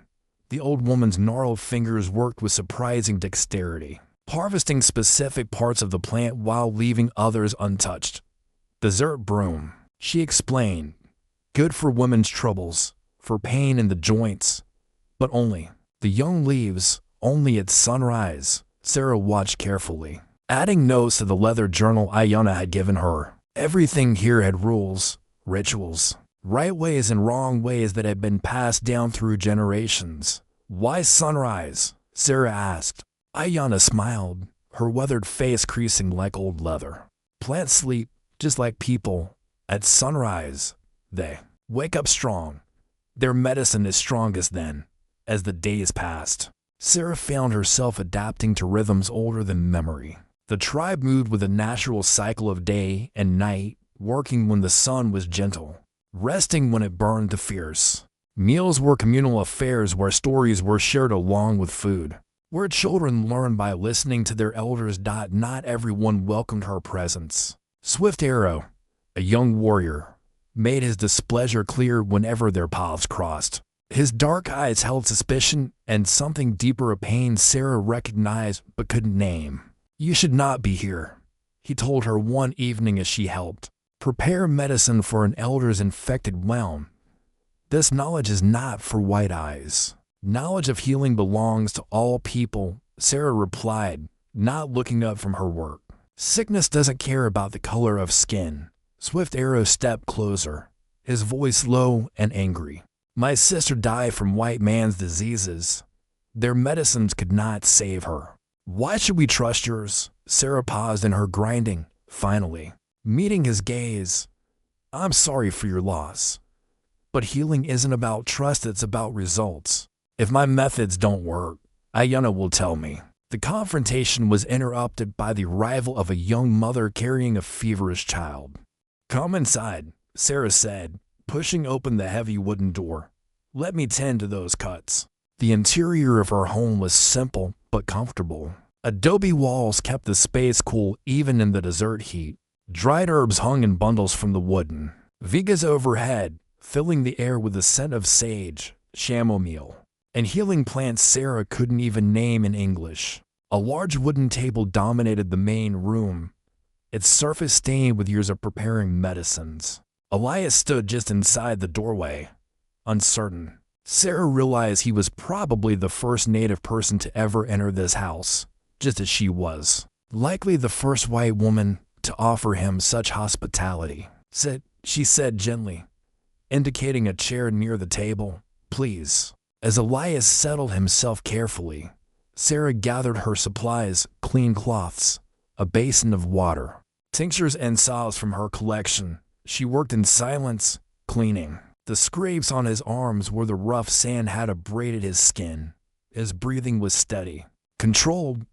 The old woman's gnarled fingers worked with surprising dexterity, harvesting specific parts of the plant while leaving others untouched. "Desert broom," she explained, "good for women's troubles, for pain in the joints, but only the young leaves, only at sunrise." Sarah watched carefully, adding notes to the leather journal Ayanna had given her. Everything here had rules, rituals, right ways and wrong ways that had been passed down through generations. "Why sunrise?" Sarah asked. Ayanna smiled, her weathered face creasing like old leather. "Plants sleep, just like people. At sunrise, they wake up strong. Their medicine is strongest then, as the days passed." Sarah found herself adapting to rhythms older than memory. The tribe moved with a natural cycle of day and night, working when the sun was gentle, resting when it burned the fierce. Meals were communal affairs where stories were shared along with food, where children learned by listening to their elders. Not everyone welcomed her presence. Swift Arrow, a young warrior, made his displeasure clear whenever their paths crossed. His dark eyes held suspicion and something deeper, a pain Sarah recognized but couldn't name. "You should not be here," he told her one evening as she helped prepare medicine for an elder's infected wound. "This knowledge is not for white eyes. Knowledge of healing belongs to all people," Sarah replied, not looking up from her work. "Sickness doesn't care about the color of skin." Swift Arrow stepped closer, his voice low and angry. "My sister died from white man's diseases. Their medicines could not save her. Why should we trust yours?" Sarah paused in her grinding, finally, meeting his gaze. "I'm sorry for your loss. But healing isn't about trust, it's about results. If my methods don't work, Ayanna will tell me." The confrontation was interrupted by the arrival of a young mother carrying a feverish child. "Come inside," Sarah said, pushing open the heavy wooden door. "Let me tend to those cuts." The interior of her home was simple but comfortable. Adobe walls kept the space cool even in the desert heat. Dried herbs hung in bundles from the wooden vigas overhead, filling the air with the scent of sage, chamomile, and healing plants Sarah couldn't even name in English. A large wooden table dominated the main room, its surface stained with years of preparing medicines. Elias stood just inside the doorway, uncertain. Sarah realized he was probably the first native person to ever enter this house, just as she was. Likely the first white woman to offer him such hospitality. "Sit," she said gently, indicating a chair near the table. "Please." As Elias settled himself carefully, Sarah gathered her supplies, clean cloths, a basin of water, tinctures and salves from her collection. She worked in silence, cleaning. The scrapes on his arms where the rough sand had abraded his skin. His breathing was steady, controlled,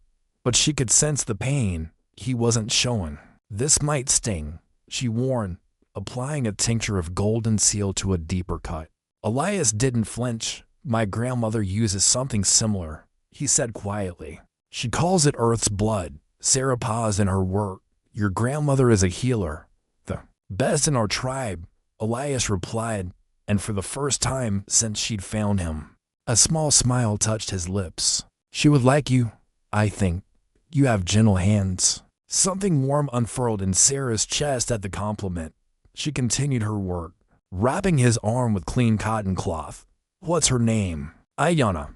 but she could sense the pain he wasn't showing. "This might sting," she warned, applying a tincture of golden seal to a deeper cut. Elias didn't flinch. "My grandmother uses something similar," he said quietly. "She calls it Earth's blood." Sarah paused in her work. "Your grandmother is a healer. The best in our tribe," Elias replied, and for the first time since she'd found him, a small smile touched his lips. "She would like you, I think. You have gentle hands." Something warm unfurled in Sarah's chest at the compliment. She continued her work, wrapping his arm with clean cotton cloth. "What's her name?" "Ayanna.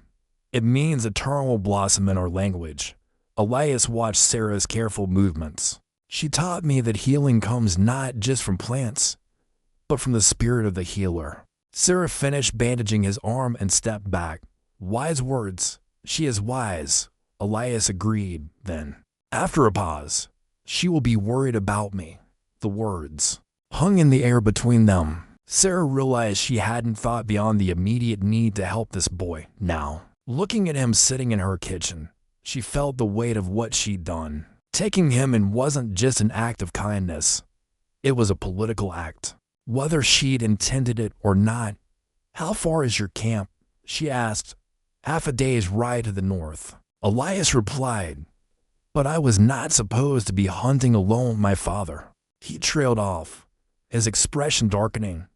It means eternal blossom in our language." Elias watched Sarah's careful movements. "She taught me that healing comes not just from plants, but from the spirit of the healer." Sarah finished bandaging his arm and stepped back. "Wise words. She is wise," Elias agreed then. After a pause, "She will be worried about me. The words hung in the air between them. Sarah realized she hadn't thought beyond the immediate need to help this boy. Now, looking at him sitting in her kitchen, she felt the weight of what she'd done. Taking him in wasn't just an act of kindness. It was a political act. Whether she'd intended it or not. "How far is your camp?" she asked. "Half a day's ride to the north." Elias replied, "But I was not supposed to be hunting alone, my father." He trailed off, his expression darkening.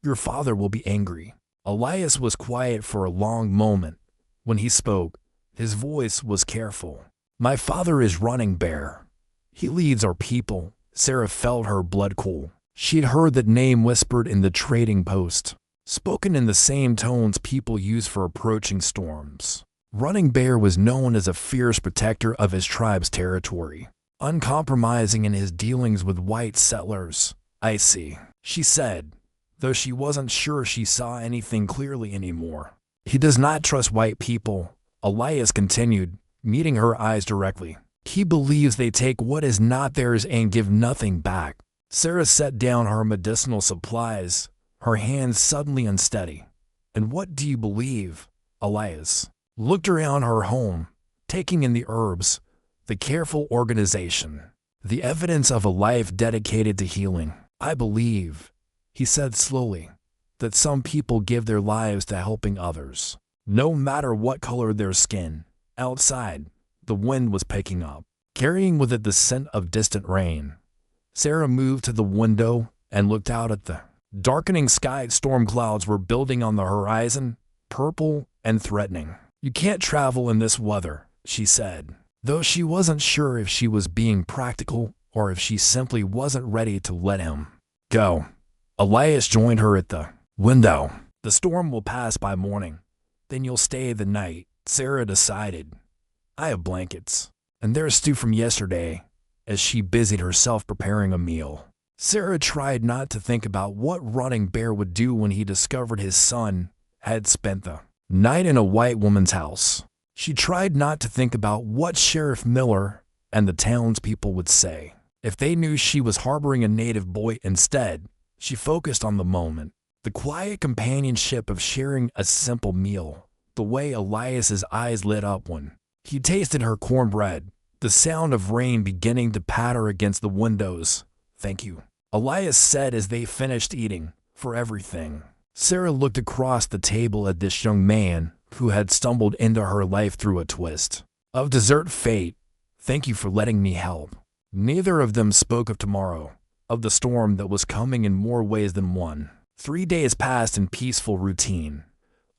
"Your father will be angry." Elias was quiet for a long moment. When he spoke, his voice was careful. "My father is Running Bear. He leads our people." Sarah felt her blood cool. She'd heard that name whispered in the trading post, spoken in the same tones people use for approaching storms. Running Bear was known as a fierce protector of his tribe's territory, uncompromising in his dealings with white settlers. "I see," she said, though she wasn't sure she saw anything clearly anymore. "He does not trust white people," Elias continued, meeting her eyes directly. "He believes they take what is not theirs and give nothing back." Sarah set down her medicinal supplies, her hands suddenly unsteady. "And what do you believe?" Elias looked around her home, taking in the herbs, the careful organization, the evidence of a life dedicated to healing. "I believe," he said slowly, "that some people give their lives to helping others, no matter what color their skin." Outside, the wind was picking up, carrying with it the scent of distant rain. Sarah moved to the window and looked out at the darkening sky. Storm clouds were building on the horizon, purple and threatening. "You can't travel in this weather," she said, though she wasn't sure if she was being practical or if she simply wasn't ready to let him go. Elias joined her at the window. "The storm will pass by morning. Then you'll stay the night," Sarah decided. "I have blankets. And there's stew from yesterday," as she busied herself preparing a meal. Sarah tried not to think about what Running Bear would do when he discovered his son had spent the night in a white woman's house. She tried not to think about what Sheriff Miller and the townspeople would say if they knew she was harboring a native boy. Instead, she focused on the moment, the quiet companionship of sharing a simple meal, the way Elias's eyes lit up when he tasted her cornbread, the sound of rain beginning to patter against the windows. "Thank you," Elias said as they finished eating, "for everything." Sarah looked across the table at this young man who had stumbled into her life through a twist of desert fate. "Thank you for letting me help." Neither of them spoke of tomorrow, of the storm that was coming in more ways than one. 3 days passed in peaceful routine.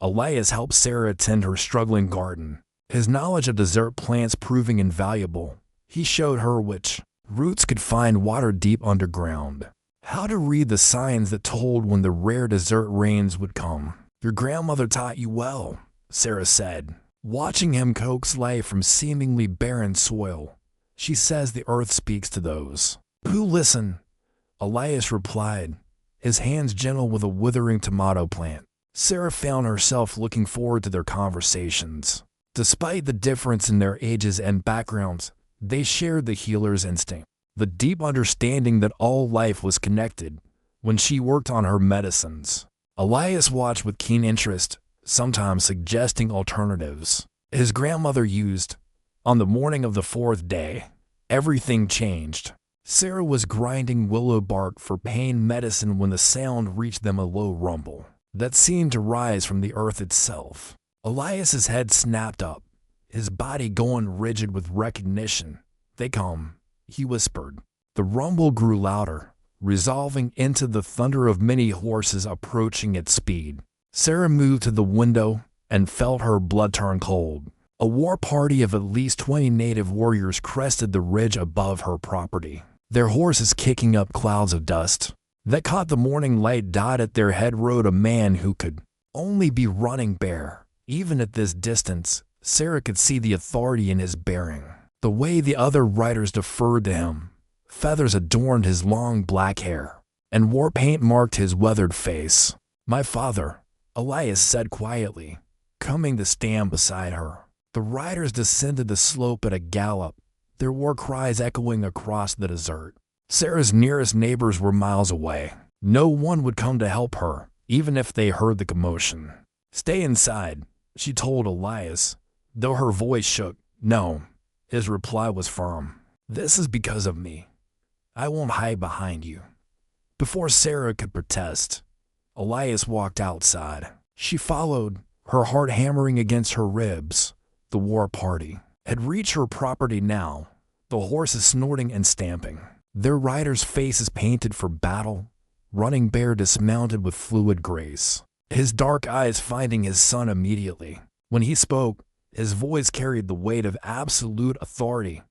Elias helped Sarah tend her struggling garden, his knowledge of desert plants proving invaluable. He showed her which roots could find water deep underground, how to read the signs that told when the rare desert rains would come. "Your grandmother taught you well," Sarah said, watching him coax life from seemingly barren soil. "She says the earth speaks to those who listen," Elias replied, his hands gentle with a withering tomato plant. Sarah found herself looking forward to their conversations. Despite the difference in their ages and backgrounds, they shared the healer's instinct, the deep understanding that all life was connected. When she worked on her medicines, Elias watched with keen interest, sometimes suggesting alternatives. His grandmother used. On the morning of the 4th day, everything changed. Sarah was grinding willow bark for pain medicine when the sound reached them, a low rumble that seemed to rise from the earth itself. Elias's head snapped up, his body going rigid with recognition. "They come," he whispered. The rumble grew louder, resolving into the thunder of many horses approaching at speed. Sarah moved to the window and felt her blood turn cold. A war party of at least 20 native warriors crested the ridge above her property, their horses kicking up clouds of dust that caught the morning light. At their head rode a man who could only be Running Bear. Even at this distance, Sarah could see the authority in his bearing, the way the other riders deferred to him. Feathers adorned his long black hair, and war paint marked his weathered face. "My father," Elias said quietly, coming to stand beside her. The riders descended the slope at a gallop, their war cries echoing across the desert. Sarah's nearest neighbors were miles away. No one would come to help her, even if they heard the commotion. "Stay inside," she told Elias, though her voice shook. "No," his reply was firm. "This is because of me. I won't hide behind you." Before Sarah could protest, Elias walked outside. She followed, her heart hammering against her ribs. The war party had reached her property now, the horses snorting and stamping, their riders' faces painted for battle. Running Bear dismounted with fluid grace, his dark eyes finding his son immediately. When he spoke, his voice carried the weight of absolute authority.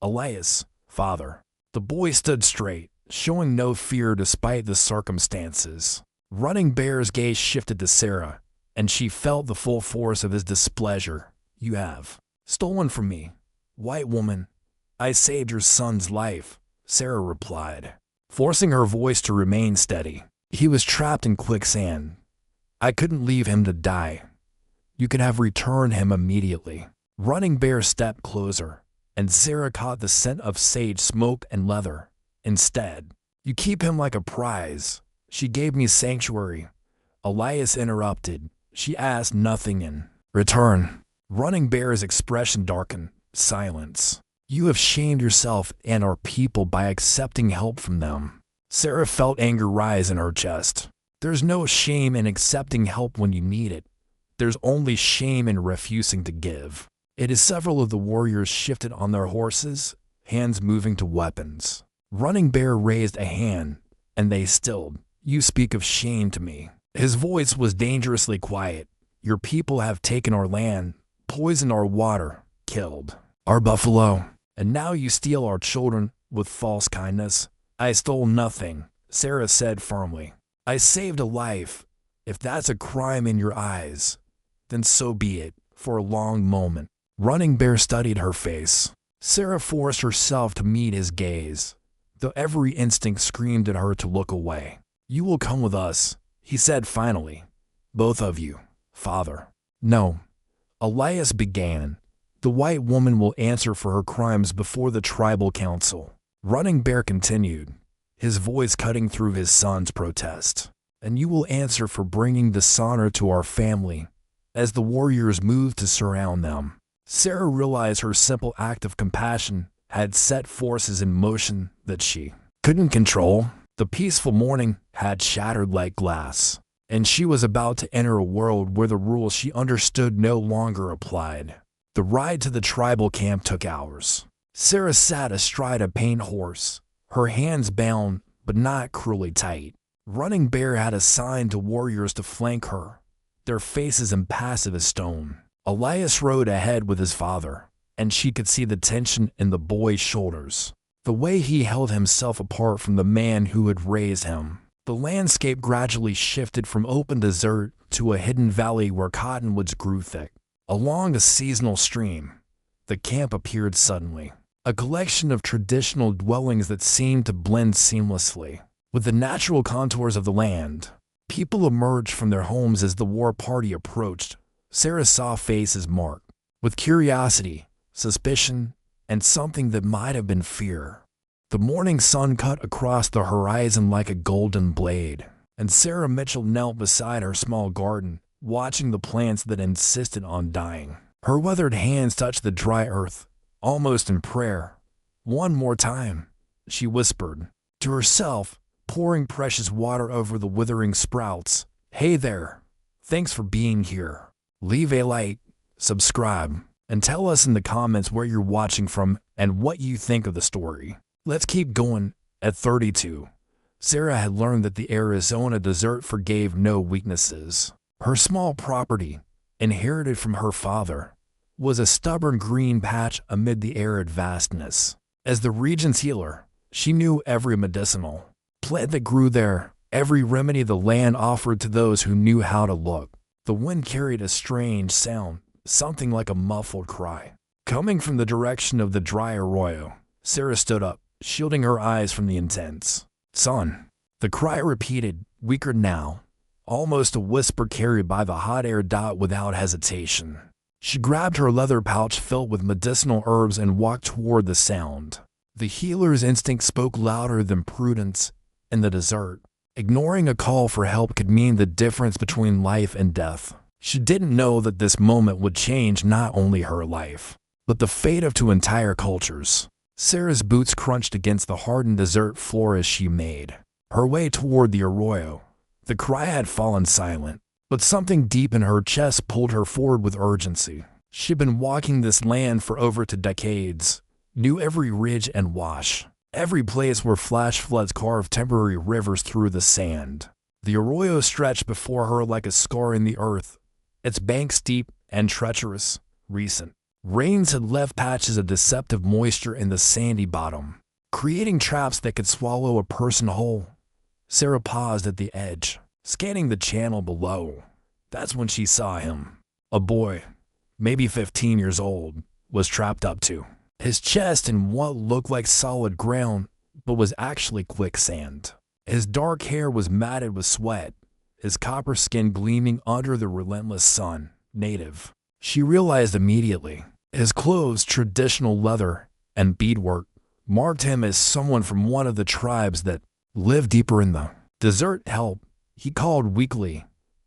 "Elias, father." The boy stood straight, showing no fear despite the circumstances. Running Bear's gaze shifted to Sarah, and she felt the full force of his displeasure. "You have stolen from me, white woman." "I saved your son's life," Sarah replied, forcing her voice to remain steady. "He was trapped in quicksand. I couldn't leave him to die. You could have returned him immediately." Running Bear stepped closer, and Sarah caught the scent of sage smoke and leather. "Instead, you keep him like a prize." "She gave me sanctuary," Elias interrupted. "She asked nothing in return." Running Bear's expression darkened. Silence. "You have shamed yourself and our people by accepting help from them." Sarah felt anger rise in her chest. "There's no shame in accepting help when you need it. There's only shame in refusing to give." It is several of the warriors shifted on their horses, hands moving to weapons. Running Bear raised a hand, and they stilled. "You speak of shame to me." His voice was dangerously quiet. "Your people have taken our land, poisoned our water, killed our buffalo, and now you steal our children with false kindness." "I stole nothing," Sarah said firmly. "I saved a life. If that's a crime in your eyes, then so be it." For a long moment, Running Bear studied her face. Sarah forced herself to meet his gaze, though every instinct screamed at her to look away. "You will come with us," he said finally. "Both of you, father." "No," Elias began. "The white woman will answer for her crimes before the tribal council." Running Bear continued, his voice cutting through his son's protest. "And you will answer for bringing dishonor to our family," as the warriors moved to surround them. Sarah realized her simple act of compassion had set forces in motion that she couldn't control. The peaceful morning had shattered like glass, and she was about to enter a world where the rules she understood no longer applied. The ride to the tribal camp took hours. Sarah sat astride a paint horse, her hands bound but not cruelly tight. Running Bear had assigned to warriors to flank her, their faces impassive as stone. Elias rode ahead with his father, and she could see the tension in the boy's shoulders, the way he held himself apart from the man who had raised him. The landscape gradually shifted from open desert to a hidden valley where cottonwoods grew thick. Along a seasonal stream, the camp appeared suddenly, a collection of traditional dwellings that seemed to blend seamlessly with the natural contours of the land. People emerged from their homes as the war party approached. Sarah saw faces marked with curiosity, suspicion, and something that might have been fear. The morning sun cut across the horizon like a golden blade, and Sarah Mitchell knelt beside her small garden, watching the plants that insisted on dying. Her weathered hands touched the dry earth, almost in prayer. "One more time," she whispered to herself, pouring precious water over the withering sprouts. "Hey there, thanks for being here. Leave a like, subscribe, and tell us in the comments where you're watching from and what you think of the story." Let's keep going. At 32, Sarah had learned that the Arizona desert forgave no weaknesses. Her small property, inherited from her father, was a stubborn green patch amid the arid vastness. As the region's healer, she knew every medicinal plant that grew there, every remedy the land offered to those who knew how to look. The wind carried a strange sound, something like a muffled cry, coming from the direction of the dry arroyo. Sarah stood up, shielding her eyes from the intense sun. The cry repeated, weaker now, almost a whisper carried by the hot air without hesitation. She grabbed her leather pouch filled with medicinal herbs and walked toward the sound. The healer's instinct spoke louder than prudence in the desert. Ignoring a call for help could mean the difference between life and death. She didn't know that this moment would change not only her life, but the fate of two entire cultures. Sarah's boots crunched against the hardened desert floor as she made her way toward the arroyo. The cry had fallen silent, but something deep in her chest pulled her forward with urgency. She'd been walking this land for over 2 decades, knew every ridge and wash, every place where flash floods carved temporary rivers through the sand. The arroyo stretched before her like a scar in the earth, its banks deep and treacherous. Recent rains had left patches of deceptive moisture in the sandy bottom, creating traps that could swallow a person whole. Sarah paused at the edge, scanning the channel below. That's when she saw him. A boy, maybe 15 years old, was trapped up to his chest in what looked like solid ground, but was actually quicksand. His dark hair was matted with sweat, his copper skin gleaming under the relentless sun. Native. She realized immediately. His clothes, traditional leather and beadwork, marked him as someone from one of the tribes that lived deeper in the desert. Help, he called weakly,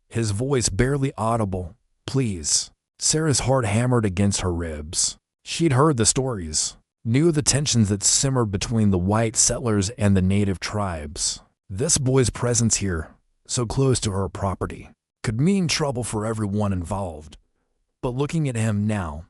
his voice barely audible. Please. Sarah's heart hammered against her ribs. She'd heard the stories, knew the tensions that simmered between the white settlers and the native tribes. This boy's presence here, so close to her property, could mean trouble for everyone involved. But looking at him now,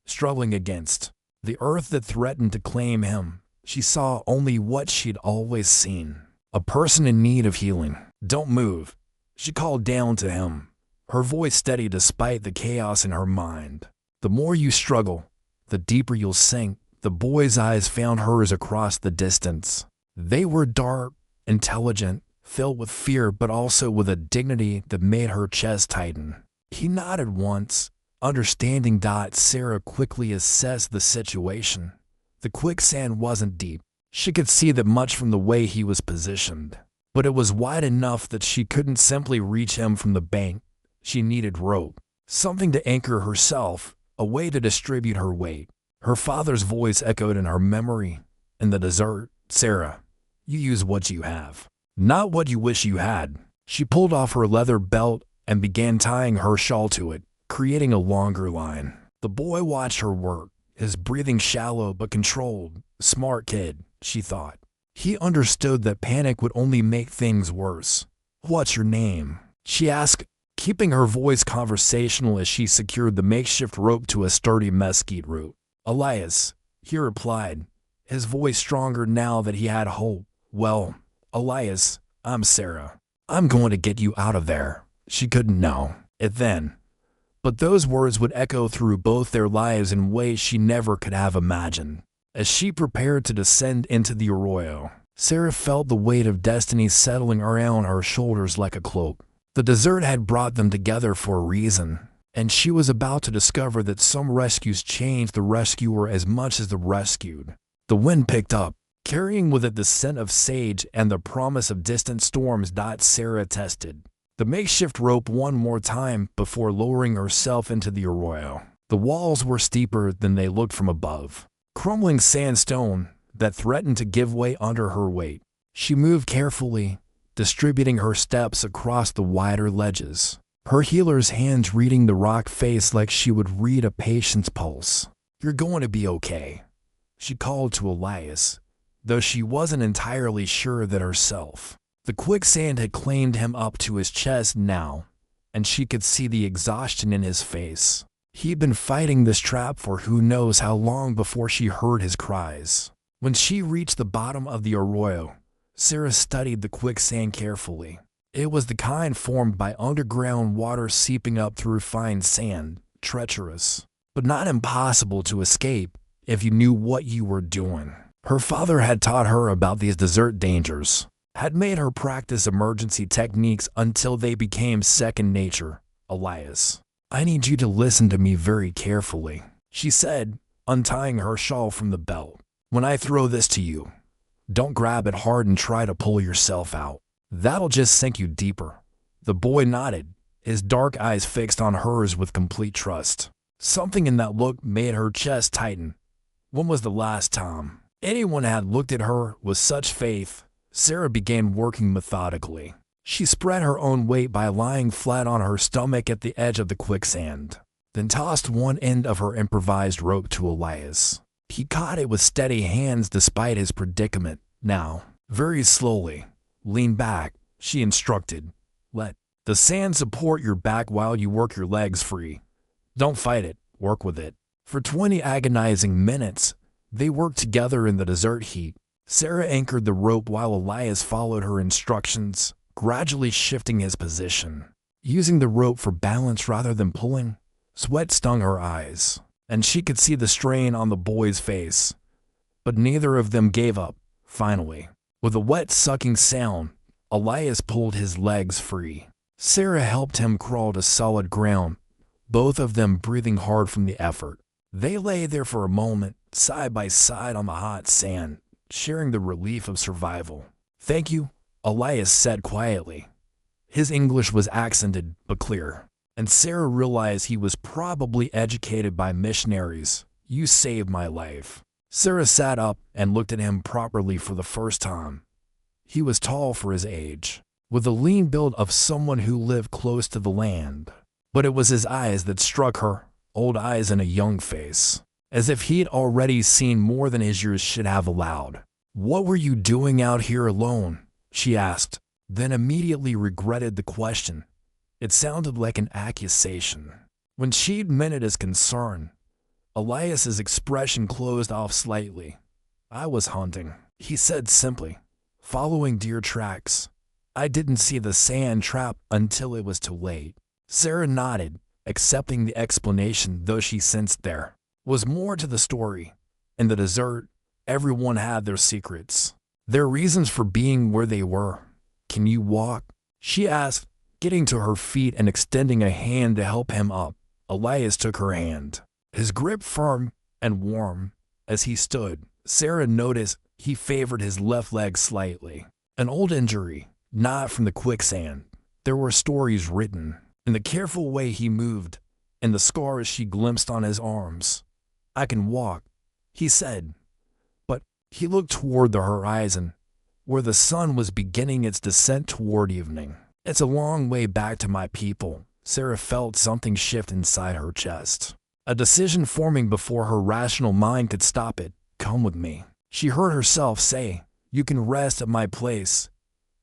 struggling against the earth that threatened to claim him, she saw only what she'd always seen. A person in need of healing. Don't move, she called down to him, her voice steady despite the chaos in her mind. The more you struggle, the deeper you'll sink. The boy's eyes found hers across the distance. They were dark, intelligent, filled with fear but also with a dignity that made her chest tighten. He nodded once, understanding. Sarah quickly assessed the situation. The quicksand wasn't deep. She could see that much from the way he was positioned, but it was wide enough that she couldn't simply reach him from the bank. She needed rope, something to anchor herself, a way to distribute her weight. Her father's voice echoed in her memory. In the desert, Sarah, you use what you have, not what you wish you had. She pulled off her leather belt and began tying her shawl to it, creating a longer line. The boy watched her work, his breathing shallow but controlled. Smart kid, she thought. He understood that panic would only make things worse. What's your name? She asked, keeping her voice conversational as she secured the makeshift rope to a sturdy mesquite root. Elias, he replied, his voice stronger now that he had hope. Well, Elias, I'm Sarah. I'm going to get you out of there. She couldn't know it then, but those words would echo through both their lives in ways she never could have imagined. As she prepared to descend into the arroyo, Sarah felt the weight of destiny settling around her shoulders like a cloak. The desert had brought them together for a reason, and she was about to discover that some rescues changed the rescuer as much as the rescued. The wind picked up, carrying with it the scent of sage and the promise of distant storms. Sarah tested the makeshift rope one more time before lowering herself into the arroyo. The walls were steeper than they looked from above, crumbling sandstone that threatened to give way under her weight. She moved carefully, distributing her steps across the wider ledges, her healer's hands reading the rock face like she would read a patient's pulse. You're going to be okay, she called to Elias, though she wasn't entirely sure that herself. The quicksand had claimed him up to his chest now, and she could see the exhaustion in his face. He'd been fighting this trap for who knows how long before she heard his cries. When she reached the bottom of the arroyo, Sarah studied the quicksand carefully. It was the kind formed by underground water seeping up through fine sand, treacherous, but not impossible to escape if you knew what you were doing. Her father had taught her about these desert dangers, had made her practice emergency techniques until they became second nature. Elias, I need you to listen to me very carefully, she said, untying her shawl from the belt. When I throw this to you, don't grab it hard and try to pull yourself out. That'll just sink you deeper. The boy nodded, his dark eyes fixed on hers with complete trust. Something in that look made her chest tighten. When was the last time Anyone had looked at her with such faith, Sarah began working methodically. She spread her own weight by lying flat on her stomach at the edge of the quicksand, then tossed one end of her improvised rope to Elias. He caught it with steady hands despite his predicament. Now, very slowly, lean back, she instructed. Let the sand support your back while you work your legs free. Don't fight it, work with it. For 20 agonizing minutes, they worked together in the desert heat. Sarah anchored the rope while Elias followed her instructions, gradually shifting his position. Using the rope for balance rather than pulling, sweat stung her eyes, and she could see the strain on the boy's face. But neither of them gave up. Finally, with a wet sucking sound, Elias pulled his legs free. Sarah helped him crawl to solid ground, both of them breathing hard from the effort. They lay there for a moment, side by side on the hot sand, sharing the relief of survival. "Thank you," Elias said quietly. His English was accented but clear, and Sarah realized he was probably educated by missionaries. "You saved my life." Sarah sat up and looked at him properly for the first time. He was tall for his age, with the lean build of someone who lived close to the land. But it was his eyes that struck her, old eyes in a young face, as if he'd already seen more than his years should have allowed. "What were you doing out here alone?" she asked, then immediately regretted the question. It sounded like an accusation. When she'd meant it as concern, Elias's expression closed off slightly. "I was hunting," he said simply, "following deer tracks. I didn't see the sand trap until it was too late." Sarah nodded, accepting the explanation, though she sensed there was more to the story. In the desert, everyone had their secrets, their reasons for being where they were. "Can you walk?" she asked, getting to her feet and extending a hand to help him up. Elias took her hand, his grip firm and warm. As he stood, Sarah noticed he favored his left leg slightly. An old injury, not from the quicksand. There were stories written in the careful way he moved, and the scars she glimpsed on his arms. "I can walk," he said. But he looked toward the horizon, where the sun was beginning its descent toward evening. "It's a long way back to my people." Sarah felt something shift inside her chest, a decision forming before her rational mind could stop it. "Come with me," she heard herself say. "You can rest at my place.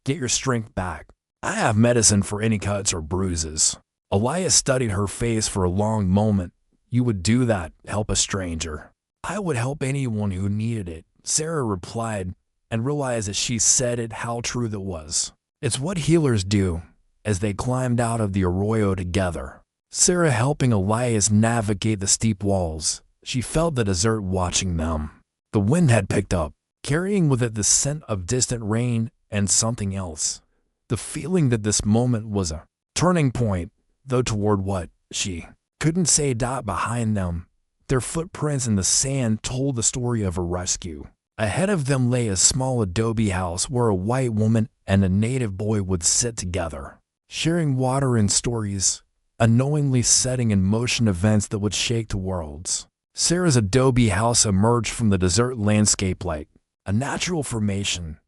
Get your strength back. I have medicine for any cuts or bruises." Elias studied her face for a long moment. "You would do that, help a stranger?" "I would help anyone who needed it," Sarah replied, and realized as she said it how true that was. It's what healers do. As they climbed out of the arroyo together, Sarah helping Elias navigate the steep walls, she felt the desert watching them. The wind had picked up, carrying with it the scent of distant rain and something else. The feeling that this moment was a turning point, though toward what, she couldn't say. Behind them, their footprints in the sand told the story of a rescue. Ahead of them lay a small adobe house where a white woman and a native boy would sit together, sharing water and stories, unknowingly setting in motion events that would shake the worlds. Sarah's adobe house emerged from the desert landscape like a natural formation,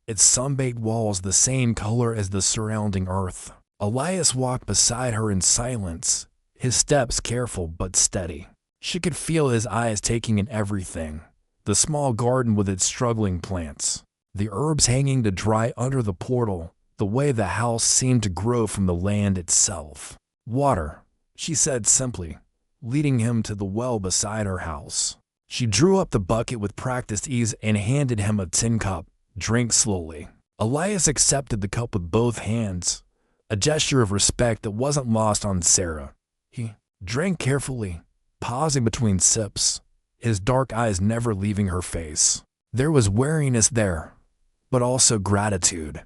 its sun-baked walls the same color as the surrounding earth. Elias walked beside her in silence, his steps careful but steady. She could feel his eyes taking in everything. The small garden with its struggling plants, the herbs hanging to dry under the portal, the way the house seemed to grow from the land itself. "Water," she said simply, leading him to the well beside her house. She drew up the bucket with practiced ease and handed him a tin cup. "Drink slowly." Elias accepted the cup with both hands, a gesture of respect that wasn't lost on Sarah. He drank carefully, pausing between sips, his dark eyes never leaving her face. There was wariness there, but also gratitude.